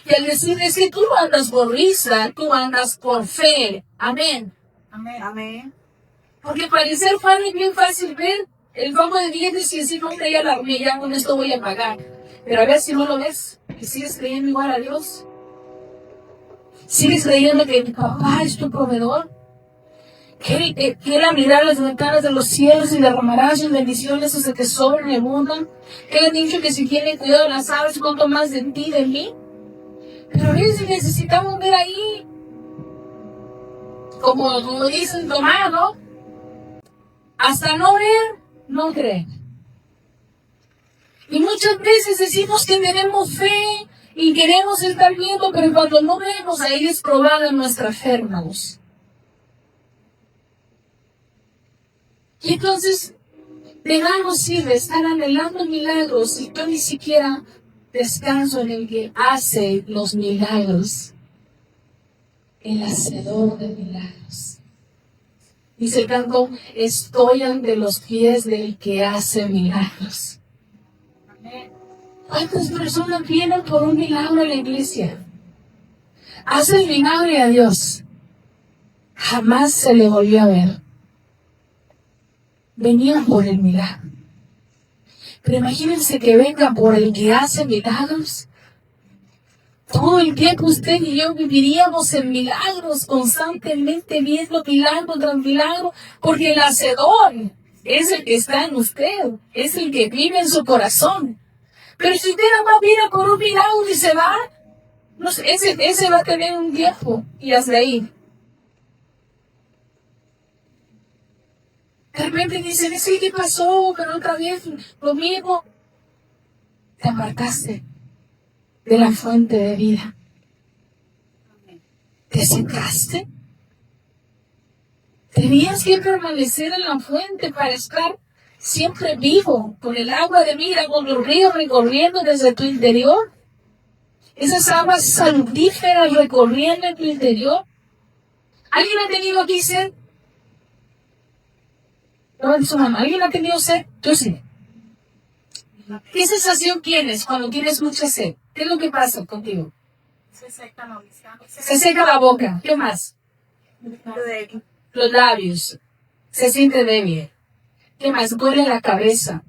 Speaker 1: Y al decirle, si tú no andas por vista, tú andas por fe. Amén.
Speaker 2: Amén. Amén.
Speaker 1: Porque parecer fácil es bien fácil ver el banco de billetes y decir, no, ya con esto voy a pagar. Pero a ver si no lo ves, que sigues creyendo igual a Dios. Sigues creyendo que mi papá es tu proveedor. Que Él abrirá las ventanas de los cielos y derramará sus bendiciones hasta que sobren el mundo. Que Él ha dicho que si tiene cuidado de las aves, cuanto más de ti, de mí. Pero a veces necesitamos ver ahí, como dicen Tomás, ¿no? Hasta no ver, no creer. Y muchas veces decimos que tenemos fe y queremos estar viendo, pero cuando no vemos, ahí es probada nuestra fe, hermanos. Y entonces, de nada nos sirve estar anhelando milagros si yo ni siquiera descanso en el que hace los milagros, el hacedor de milagros. Dice el canto, estoy ante los pies del que hace milagros. ¿Cuántas personas vienen por un milagro a la iglesia? Hace el milagro a Dios. Jamás se le volvió a ver. Venían por el milagro. Pero imagínense que vengan por el que hace milagros. Todo el tiempo usted y yo viviríamos en milagros, constantemente viendo milagro tras milagro, porque el hacedor es el que está en usted, es el que vive en su corazón. Pero si usted nada más viene por un milagro y se va, no sé, ese va a tener un tiempo y hasta ahí. De repente dicen, sí, ¿qué pasó? Pero otra vez lo mismo. Te apartaste de la fuente de vida. Te secaste. Tenías que permanecer en la fuente para estar siempre vivo, con el agua de vida, con los ríos recorriendo desde tu interior. Esas aguas saludíferas recorriendo en tu interior. ¿Alguien ha tenido aquí sed? ¿Alguien ha tenido sed? Yo sí. ¿Qué sensación tienes cuando tienes mucha sed? ¿Qué es lo que pasa contigo?
Speaker 2: Se seca la boca.
Speaker 1: Se seca la boca. ¿Qué más? Los labios. Se siente débil. ¿Qué más? Duele la cabeza.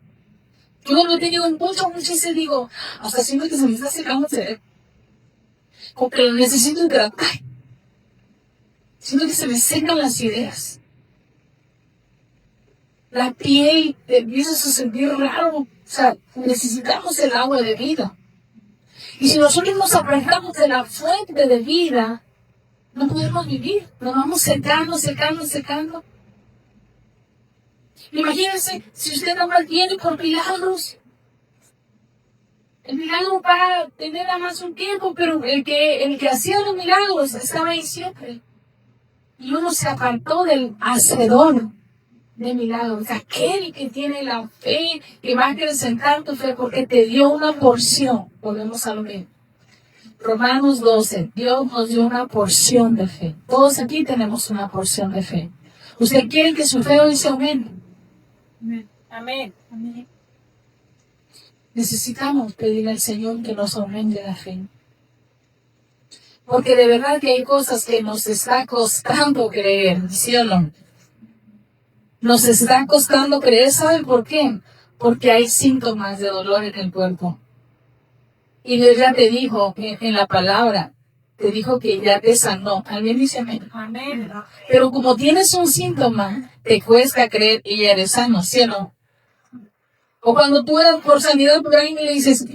Speaker 1: Yo cuando he tenido mucha sed digo, hasta siento que se me está secando el cerebro. Como que lo necesito hidratar. Siento que se me secan las ideas. La piel empieza a sentir raro. O sea, necesitamos el agua de vida. Y si nosotros nos apartamos de la fuente de vida, no podemos vivir. Nos vamos secando. Imagínense, si usted nada más viene por milagros, el milagro va a tener nada más un tiempo, pero el que hacía los milagros estaba ahí siempre. Y uno se apartó del hacedor de milagros, aquel que tiene la fe, que va a acrecentar tu fe porque te dio una porción. Volvemos a lo mismo. Romanos 12, Dios nos dio una porción de fe. Todos aquí tenemos una porción de fe. ¿Usted quiere que su fe hoy se aumente?
Speaker 2: Amén. Amén.
Speaker 1: Necesitamos pedirle al Señor que nos aumente la fe. Porque de verdad que hay cosas que nos está costando creer, ¿sí o no? Nos está costando creer, ¿saben por qué? Porque hay síntomas de dolor en el cuerpo. Y Dios ya te dijo en la palabra, te dijo que ya te sanó. ¿Alguien dice amén?
Speaker 2: Amén.
Speaker 1: Pero como tienes un síntoma, te cuesta creer y ya eres sano, ¿sí o no? O cuando tú eres por sanidad por ahí y le dices,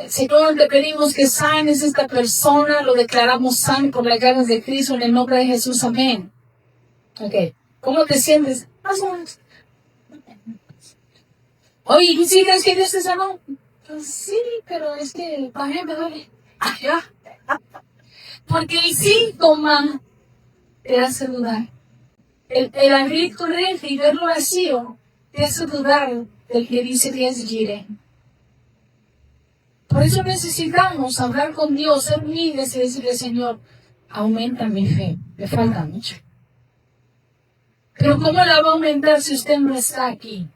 Speaker 1: Señor, te pedimos que sanes a esta persona, lo declaramos sano por las llagas de Cristo en el nombre de Jesús, amén. Ok, ¿cómo te sientes? Más o menos. Oye, ¿y si crees que Dios te sanó? Pues sí, pero es que el padre me duele. Ya. Porque el síntoma te hace dudar. El abrir tu refri y verlo vacío te hace dudar del que dice Dios quiere. Por eso necesitamos hablar con Dios, ser humildes y decirle, Señor, aumenta mi fe, me falta mucho. Pero ¿cómo la va a aumentar si usted no está aquí?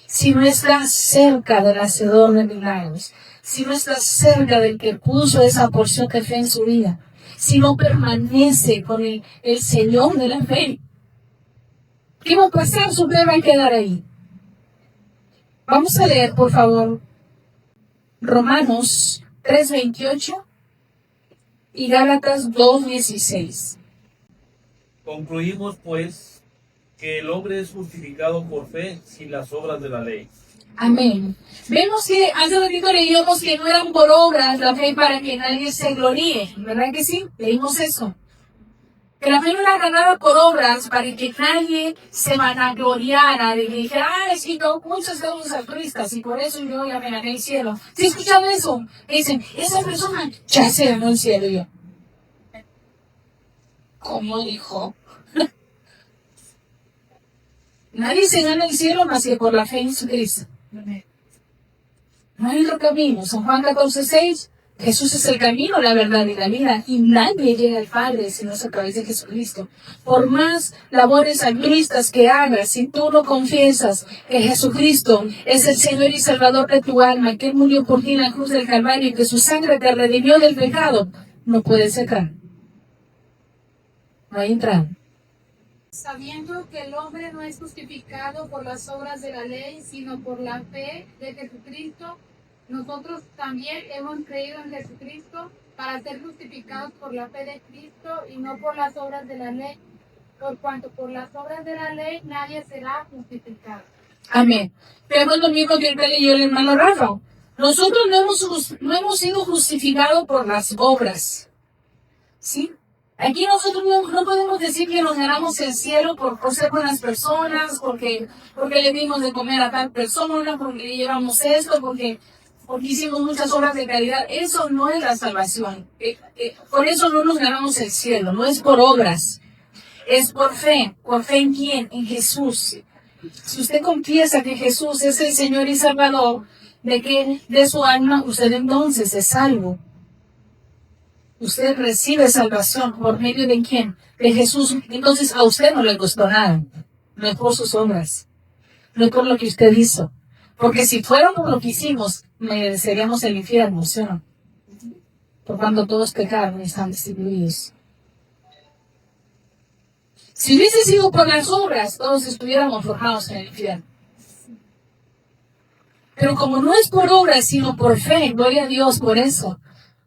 Speaker 1: Si no está cerca del hacedor de milagros, si no está cerca del que puso esa porción de fe en su vida, si no permanece con el Señor de la fe, ¿qué va a pasar? Su fe va a quedar ahí. Vamos a leer, por favor, Romanos 3:28 y Gálatas 2:16.
Speaker 4: Concluimos, pues, que el hombre es justificado por fe sin las obras de la ley.
Speaker 1: Amén. Vemos que hace ratito leímos que no eran por obras la fe para que nadie se gloríe, ¿verdad que sí? Leímos eso. Que la fe no era ganada por obras para que nadie se vanagloriara de que dijera, es que no, muchos somos altruistas y por eso yo ya me gané el cielo. ¿Sí escuchado eso? Dicen, esa persona ya se ganó el cielo. Y yo, ¿cómo dijo? Nadie se gana el cielo más que por la fe en Jesucristo. No hay otro camino. San Juan 14:6, Jesús es el camino, la verdad y la vida. Y nadie llega al Padre si no es a través de Jesucristo. Por más labores altruistas que hagas, si tú no confiesas que Jesucristo es el Señor y Salvador de tu alma, que Él murió por ti en la cruz del Calvario y que su sangre te redimió del pecado, no puedes entrar. No hay entrada.
Speaker 5: Sabiendo que el hombre no es justificado por las obras de la ley, sino por la fe de Jesucristo, nosotros también hemos creído en Jesucristo para ser justificados por la fe de Cristo y no por las obras de la ley, por cuanto por las obras de la ley nadie será justificado.
Speaker 1: Amén. Pero es lo mismo que leyó el hermano Rafa. Nosotros no hemos sido justificados por las obras. ¿Sí? Aquí nosotros no podemos decir que nos ganamos el cielo por ser buenas personas, porque le dimos de comer a tal persona, porque le llevamos esto, porque hicimos muchas obras de caridad. Eso no es la salvación. Por eso no nos ganamos el cielo, no es por obras. Es por fe. ¿Por fe en quién? En Jesús. Si usted confiesa que Jesús es el Señor y Salvador de su alma, usted entonces es salvo. Usted recibe salvación por medio de quién? De Jesús. Entonces a usted no le costó nada. No es por sus obras. No es por lo que usted hizo. Porque si fuera por lo que hicimos, mereceríamos el infierno, ¿sí o no? Por cuando todos pecaron y están destituidos. Si hubiese sido por las obras, todos estuviéramos forjados en el infierno. Pero como no es por obras, sino por fe, gloria a Dios por eso.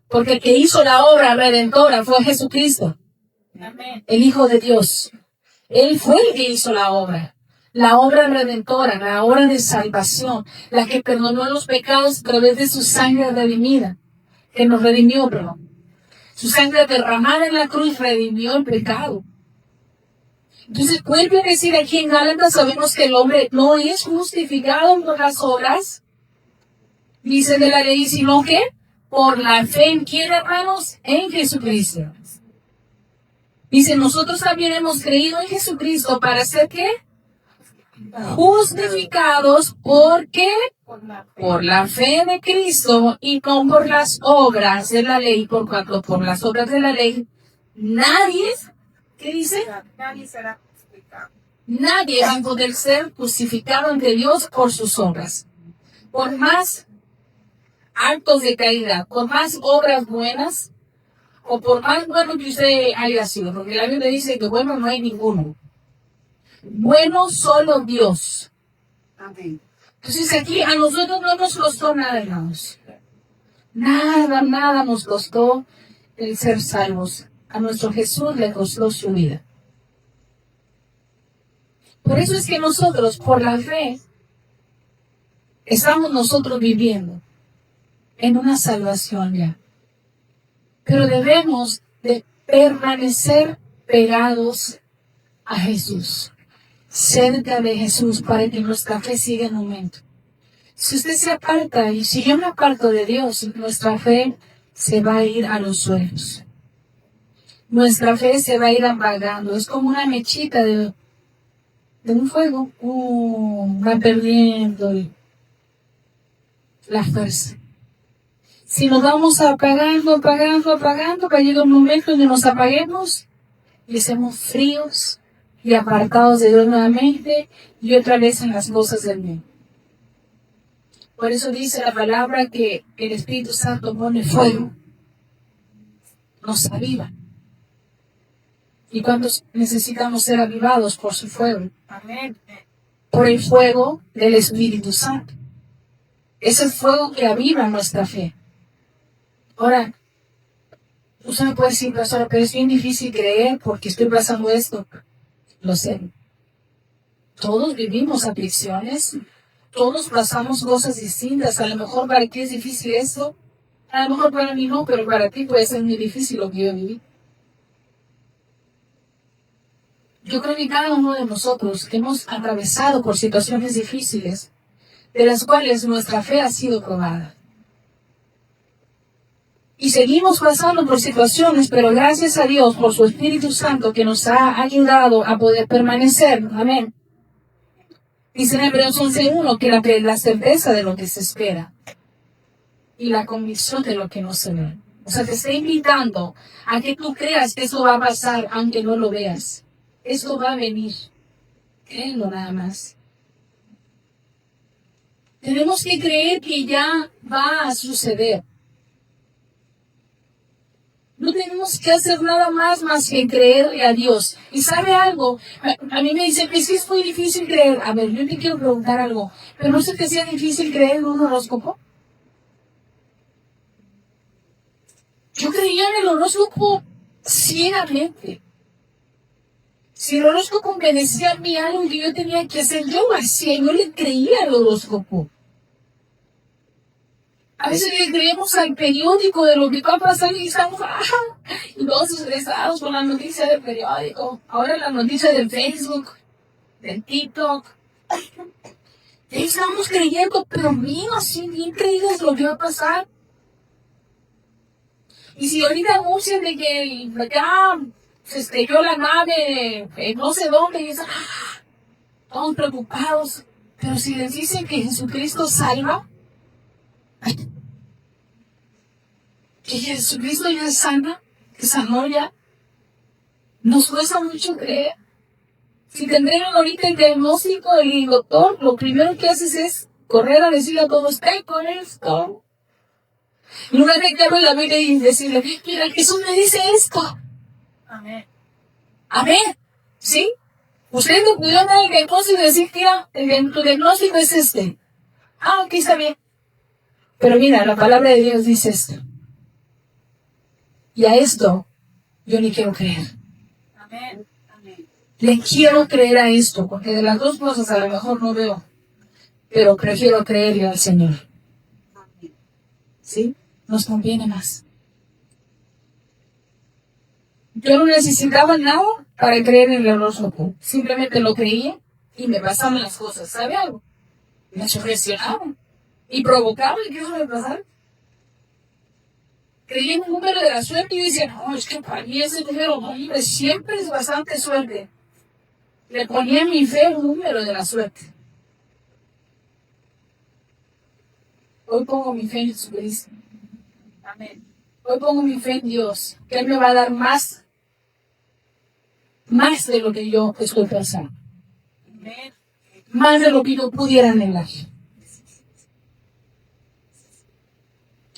Speaker 1: Porque el que hizo la obra redentora fue Jesucristo,
Speaker 2: Amén.
Speaker 1: el Hijo de Dios. Él fue el que hizo la obra. la obra redentora, la obra de salvación, la que perdonó los pecados a través de su sangre redimida, que nos redimió, perdón. Su sangre derramada en la cruz redimió el pecado. Entonces, vuelve a decir aquí en Gálatas, sabemos que el hombre no es justificado por las obras, dice de la ley, sino que por la fe en quién, hermanos, en Jesucristo. Dice, nosotros también hemos creído en Jesucristo para ser ¿qué? Justificados, ¿por qué? Por la fe de Cristo y no por las obras de la ley, por cuanto por las obras de la ley nadie, ¿qué dice?
Speaker 2: Nadie será justificado.
Speaker 1: Nadie va a poder ser justificado ante Dios por sus obras. Por más actos de caridad, por más obras buenas, o por más bueno que usted haya sido, porque la Biblia dice que bueno no hay ninguno. Bueno solo Dios.
Speaker 2: Amén.
Speaker 1: Entonces aquí a nosotros no nos costó nada, hermanos. Nada nos costó el ser salvos. A nuestro Jesús le costó su vida. Por eso es que nosotros, por la fe, estamos nosotros viviendo en una salvación ya. Pero debemos de permanecer pegados a Jesús, cerca de Jesús, para que nuestra fe siga en aumento. Si usted se aparta y si yo me aparto de Dios, nuestra fe se va a ir a los suelos. Nuestra fe se va a ir apagando. Es como una mechita de un fuego. Va perdiendo la fuerza. Si nos vamos apagando, para llegar un momento en que nos apaguemos y estemos fríos y apartados de Dios nuevamente y otra vez en las cosas del mundo. Por eso dice la palabra que el Espíritu Santo pone fuego, nos aviva. ¿Y cuántos necesitamos ser avivados por su fuego?
Speaker 2: Amén.
Speaker 1: Por el fuego del Espíritu Santo. Es el fuego que aviva nuestra fe. Ahora, usted me puede decir, pastora, pero es bien difícil creer porque estoy pasando esto. Lo sé. Todos vivimos aflicciones. Todos pasamos cosas distintas. A lo mejor para ti es difícil esto. A lo mejor para mí no, pero para ti puede ser muy difícil lo que yo viví. Yo creo que cada uno de nosotros hemos atravesado por situaciones difíciles, de las cuales nuestra fe ha sido probada. Y seguimos pasando por situaciones, pero gracias a Dios por su Espíritu Santo que nos ha ayudado a poder permanecer. Amén. Dice en Hebreos 11:1 que la certeza de lo que se espera y la convicción de lo que no se ve. O sea, te está invitando a que tú creas que eso va a pasar aunque no lo veas. Esto va a venir. Créelo nada más. Tenemos que creer que ya va a suceder. No tenemos que hacer nada más que creerle a Dios. ¿Y sabe algo? A mí me dicen que sí es muy difícil creer. A ver, yo te quiero preguntar algo. ¿Pero no se te hacía difícil creer en un horóscopo? Yo creía en el horóscopo ciegamente. Si el horóscopo me decía a mí algo que yo tenía que hacer, yo lo hacía. Yo le creía al horóscopo. A veces le creemos al periódico de lo que va a pasar y estamos y todos estresados con la noticia del periódico. Ahora la noticia del Facebook, del TikTok. Ya estamos creyendo, pero bien así, bien creídos lo que va a pasar. Y si ahorita anuncian de que ya se estrelló la nave no sé dónde, y están todos preocupados. Pero si les dicen que Jesucristo salva, que Jesucristo ya sana, que sanó ya, nos cuesta mucho creer. Si tendrían ahorita el diagnóstico del doctor, lo primero que haces es correr a decirle a todos, con esto. En lugar de que abra la Biblia y decirle, mira, Jesús me dice esto.
Speaker 2: Amén.
Speaker 1: Amén. ¿Sí? Usted no pudiera dar el diagnóstico y decir, mira, tu diagnóstico es este. Ok, está bien. Pero mira, la palabra de Dios dice esto. Y a esto yo ni quiero creer.
Speaker 2: Amén. Amén.
Speaker 1: Le quiero creer a esto, porque de las dos cosas a lo mejor no veo, pero prefiero creerle al Señor. ¿Sí? Nos conviene más. Yo no necesitaba nada para creer en el horóscopo. Simplemente lo creía y me pasaban las cosas. ¿Sabe algo? Me sugestionaban y provocaban que eso me pasara. Creía en un número de la suerte y decía, no, es que para mí ese número, hombre, siempre es bastante suerte. Le ponía en mi fe el número de la suerte. Hoy pongo mi fe en Jesucristo. Amén. Hoy pongo mi fe en Dios, que Él me va a dar más de lo que yo estoy pensando. Más de lo que yo pudiera anhelar.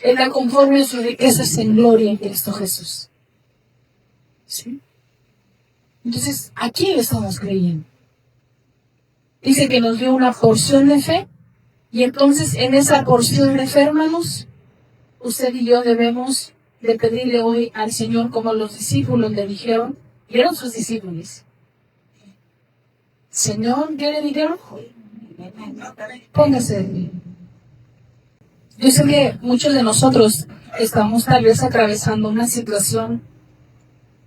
Speaker 1: Él da conforme a sus riquezas en gloria en Cristo Jesús. ¿Sí? Entonces, ¿a quién le estamos creyendo? Dice que nos dio una porción de fe, y entonces en esa porción de fe, hermanos, usted y yo debemos de pedirle hoy al Señor, como los discípulos le dijeron, y eran sus discípulos. Señor, ¿qué le dijeron? Póngase de pie. Yo sé que muchos de nosotros estamos tal vez atravesando una situación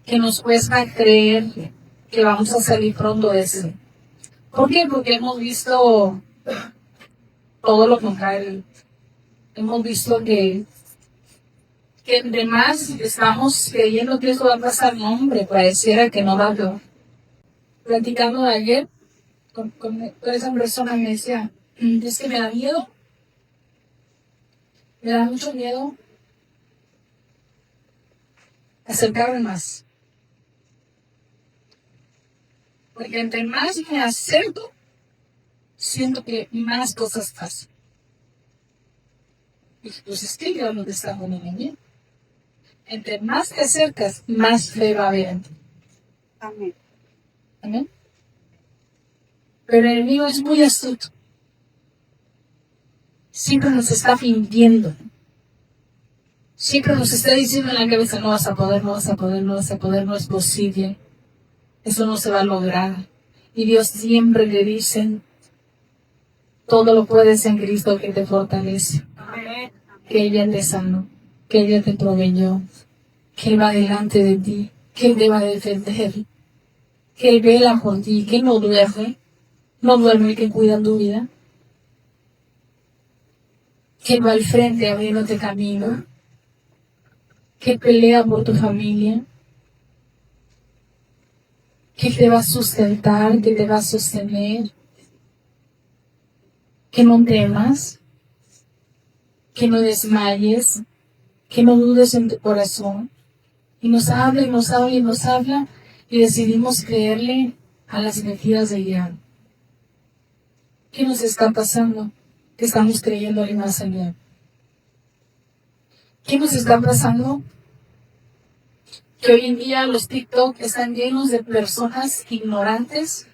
Speaker 1: que nos cuesta creer que vamos a salir pronto de eso. ¿Por qué? Porque hemos visto todo lo contrario. Hemos visto que entre más estamos creyendo que eso va a pasar, no, hombre, pareciera que no va a pasar. Platicando de ayer con esa persona me decía, es que me da miedo. Me da mucho miedo acercarme más. Porque entre más me acerco, siento que más cosas pasan. Y pues es que Dios no te está poniendo bien. Entre más te acercas, más fe va a haber en ti.
Speaker 2: Amén.
Speaker 1: Amén. Pero el enemigo es muy astuto. Siempre nos está mintiendo. Siempre nos está diciendo en la cabeza, no vas a poder, no vas a poder, no vas a poder, no es posible. Eso no se va a lograr. Y Dios siempre le dice, todo lo puedes en Cristo que te fortalece.
Speaker 2: Amén.
Speaker 1: Que ella te sanó, que ella te proveyó, que Él va delante de ti, que Él te va a defender, que Él vela por ti, que no duerme, que cuida tu vida, que Él va al frente abriéndote camino, que pelea por tu familia, que te va a sustentar, que te va a sostener, que no temas, que no desmayes, que no dudes en tu corazón. Y nos habla, y nos habla, y nos habla, y decidimos creerle a las mentiras del diablo. ¿Qué nos está pasando? Que estamos creyéndole más al diablo. ¿Qué nos está pasando? Que hoy en día los TikTok están llenos de personas ignorantes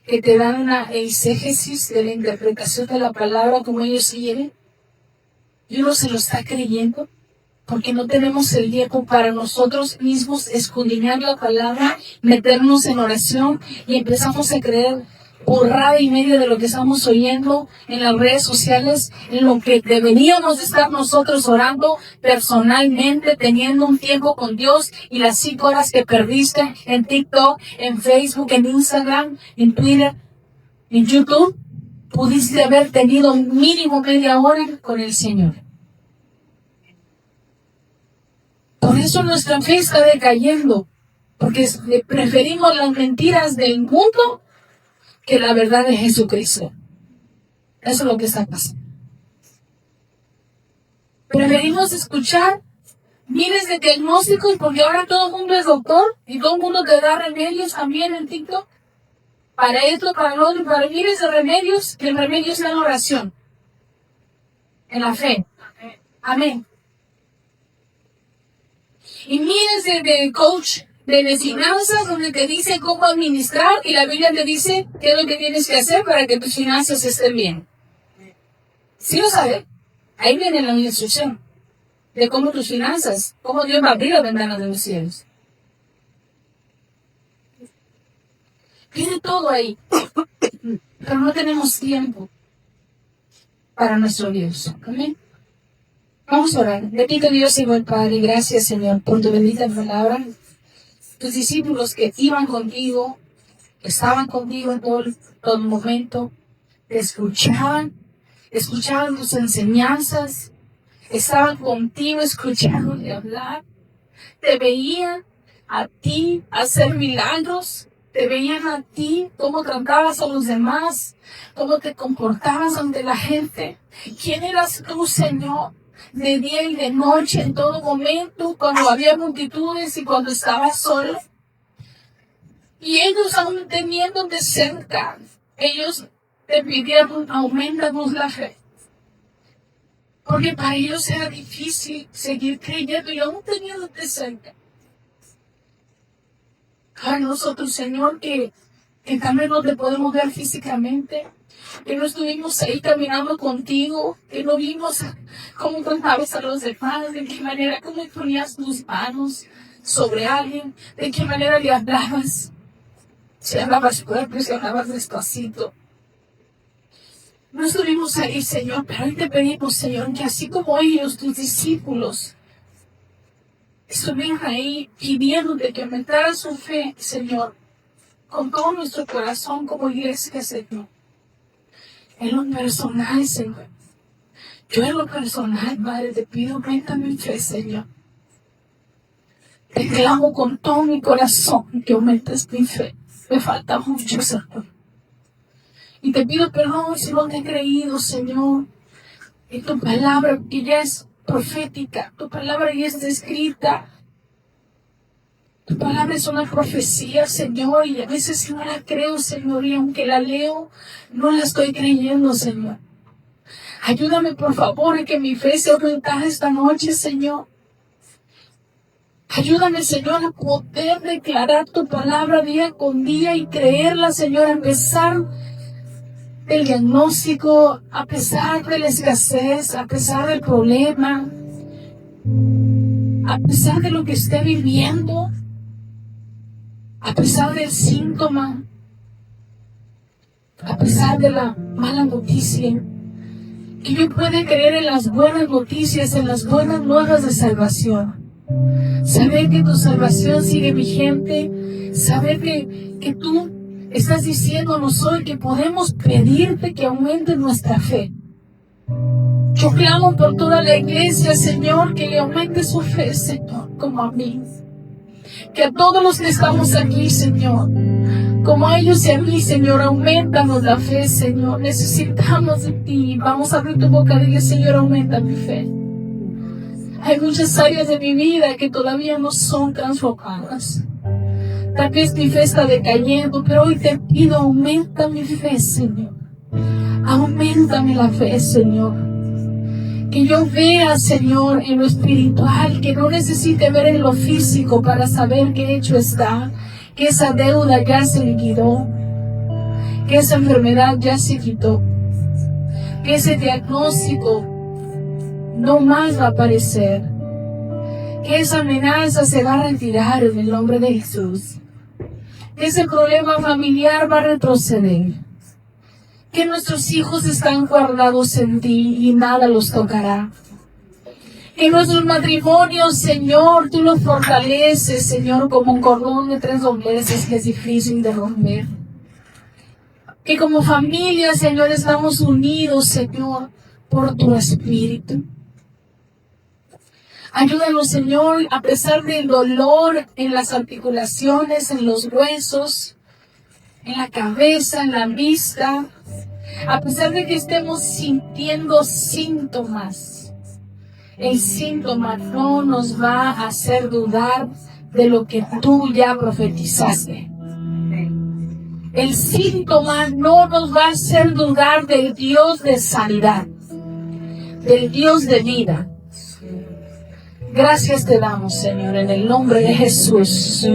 Speaker 1: que te dan una exégesis de la interpretación de la palabra como ellos quieren. Y uno se lo está creyendo porque no tenemos el tiempo para nosotros mismos escudriñar la palabra, meternos en oración y empezamos a creer burrada y media de lo que estamos oyendo en las redes sociales, en lo que deberíamos estar nosotros orando personalmente, teniendo un tiempo con Dios, y las 5 horas que perdiste en TikTok, en Facebook, en Instagram, en Twitter, en YouTube, pudiste haber tenido mínimo media hora con el Señor. Por eso nuestra fe está decayendo, porque preferimos las mentiras del mundo que la verdad de Jesucristo. Eso es lo que está pasando. Preferimos escuchar miles de diagnósticos, porque ahora todo el mundo es doctor y todo el mundo te da remedios también en TikTok. Para esto, para lo otro, para miles de remedios, que el remedio es la oración, en la fe. Amén. Y miles de coach de finanzas donde te dice cómo administrar, y la Biblia te dice qué es lo que tienes que hacer para que tus finanzas estén bien. ¿Sí lo sabes? Ahí viene la instrucción de cómo tus finanzas, cómo Dios va a abrir las ventanas de los cielos. Tiene todo ahí. Pero no tenemos tiempo para nuestro Dios. Amén. Vamos a orar. Bendito Dios y buen Padre, gracias Señor por tu bendita palabra. Tus discípulos que iban contigo, estaban contigo en todo momento, te escuchaban tus enseñanzas, estaban contigo escuchándote hablar, te veían a ti hacer milagros, te veían a ti cómo tratabas a los demás, cómo te comportabas ante la gente. ¿Quién eras tú, Señor? De día y de noche, en todo momento, cuando había multitudes y cuando estabas solo. Y ellos, aún teniéndote cerca, ellos te pidieron, aumentanos la fe. Porque para ellos era difícil seguir creyendo y aún teniéndote cerca. A nosotros, Señor, que también no te podemos ver físicamente, que no estuvimos ahí caminando contigo, que no vimos cómo tratabas a los demás, de qué manera, cómo ponías tus manos sobre alguien, de qué manera le hablabas. Si hablabas fuerte, si hablabas despacito. No estuvimos ahí, Señor, pero hoy te pedimos, Señor, que así como ellos, tus discípulos, estuvieron ahí pidiéndote que aumentaras su fe, Señor, con todo nuestro corazón como iglesia, Señor. En lo personal, Señor. Yo en lo personal, Padre, te pido, aumenta mi fe, Señor. Te clamo con todo mi corazón que aumentes mi fe. Me falta mucho, Señor. Y te pido perdón si no te he creído, Señor. Y tu palabra, que ya es profética, tu palabra ya está escrita. Tu palabra es una profecía, Señor, y a veces no la creo, Señor, y aunque la leo, no la estoy creyendo, Señor. Ayúdame, por favor, a que mi fe sea aumentada esta noche, Señor. Ayúdame, Señor, a poder declarar tu palabra día con día y creerla, Señor, a pesar del diagnóstico, a pesar de la escasez, a pesar del problema, a pesar de lo que esté viviendo, a pesar del síntoma, a pesar de la mala noticia, que yo pueda creer en las buenas noticias, en las buenas nuevas de salvación. Saber que tu salvación sigue vigente, saber que tú estás diciéndonos hoy que podemos pedirte que aumente nuestra fe. Yo clamo por toda la iglesia, Señor, que le aumente su fe, Señor, como a mí. Que a todos los que estamos aquí, Señor, como a ellos y a mí, Señor, aumentanos la fe, Señor. Necesitamos de ti. Vamos a abrir tu boca y dile, Señor, aumenta mi fe. Hay muchas áreas de mi vida que todavía no son transformadas. Tal vez mi fe está decayendo, pero hoy te pido, aumenta mi fe, Señor. Aumentame la fe, Señor. Que yo vea, Señor, en lo espiritual, que no necesite ver en lo físico para saber qué hecho está, que esa deuda ya se liquidó, que esa enfermedad ya se quitó, que ese diagnóstico no más va a aparecer, que esa amenaza se va a retirar en el nombre de Jesús, que ese problema familiar va a retroceder, que nuestros hijos están guardados en ti y nada los tocará. Que nuestros matrimonios, Señor, tú los fortaleces, Señor, como un cordón de 3 dobleces que es difícil de romper. Que como familia, Señor, estamos unidos, Señor, por tu Espíritu. Ayúdanos, Señor, a pesar del dolor en las articulaciones, en los huesos, en la cabeza, en la vista, a pesar de que estemos sintiendo síntomas, el síntoma no nos va a hacer dudar de lo que tú ya profetizaste. El síntoma no nos va a hacer dudar del Dios de sanidad, del Dios de vida. Gracias te damos, Señor, en el nombre de Jesús.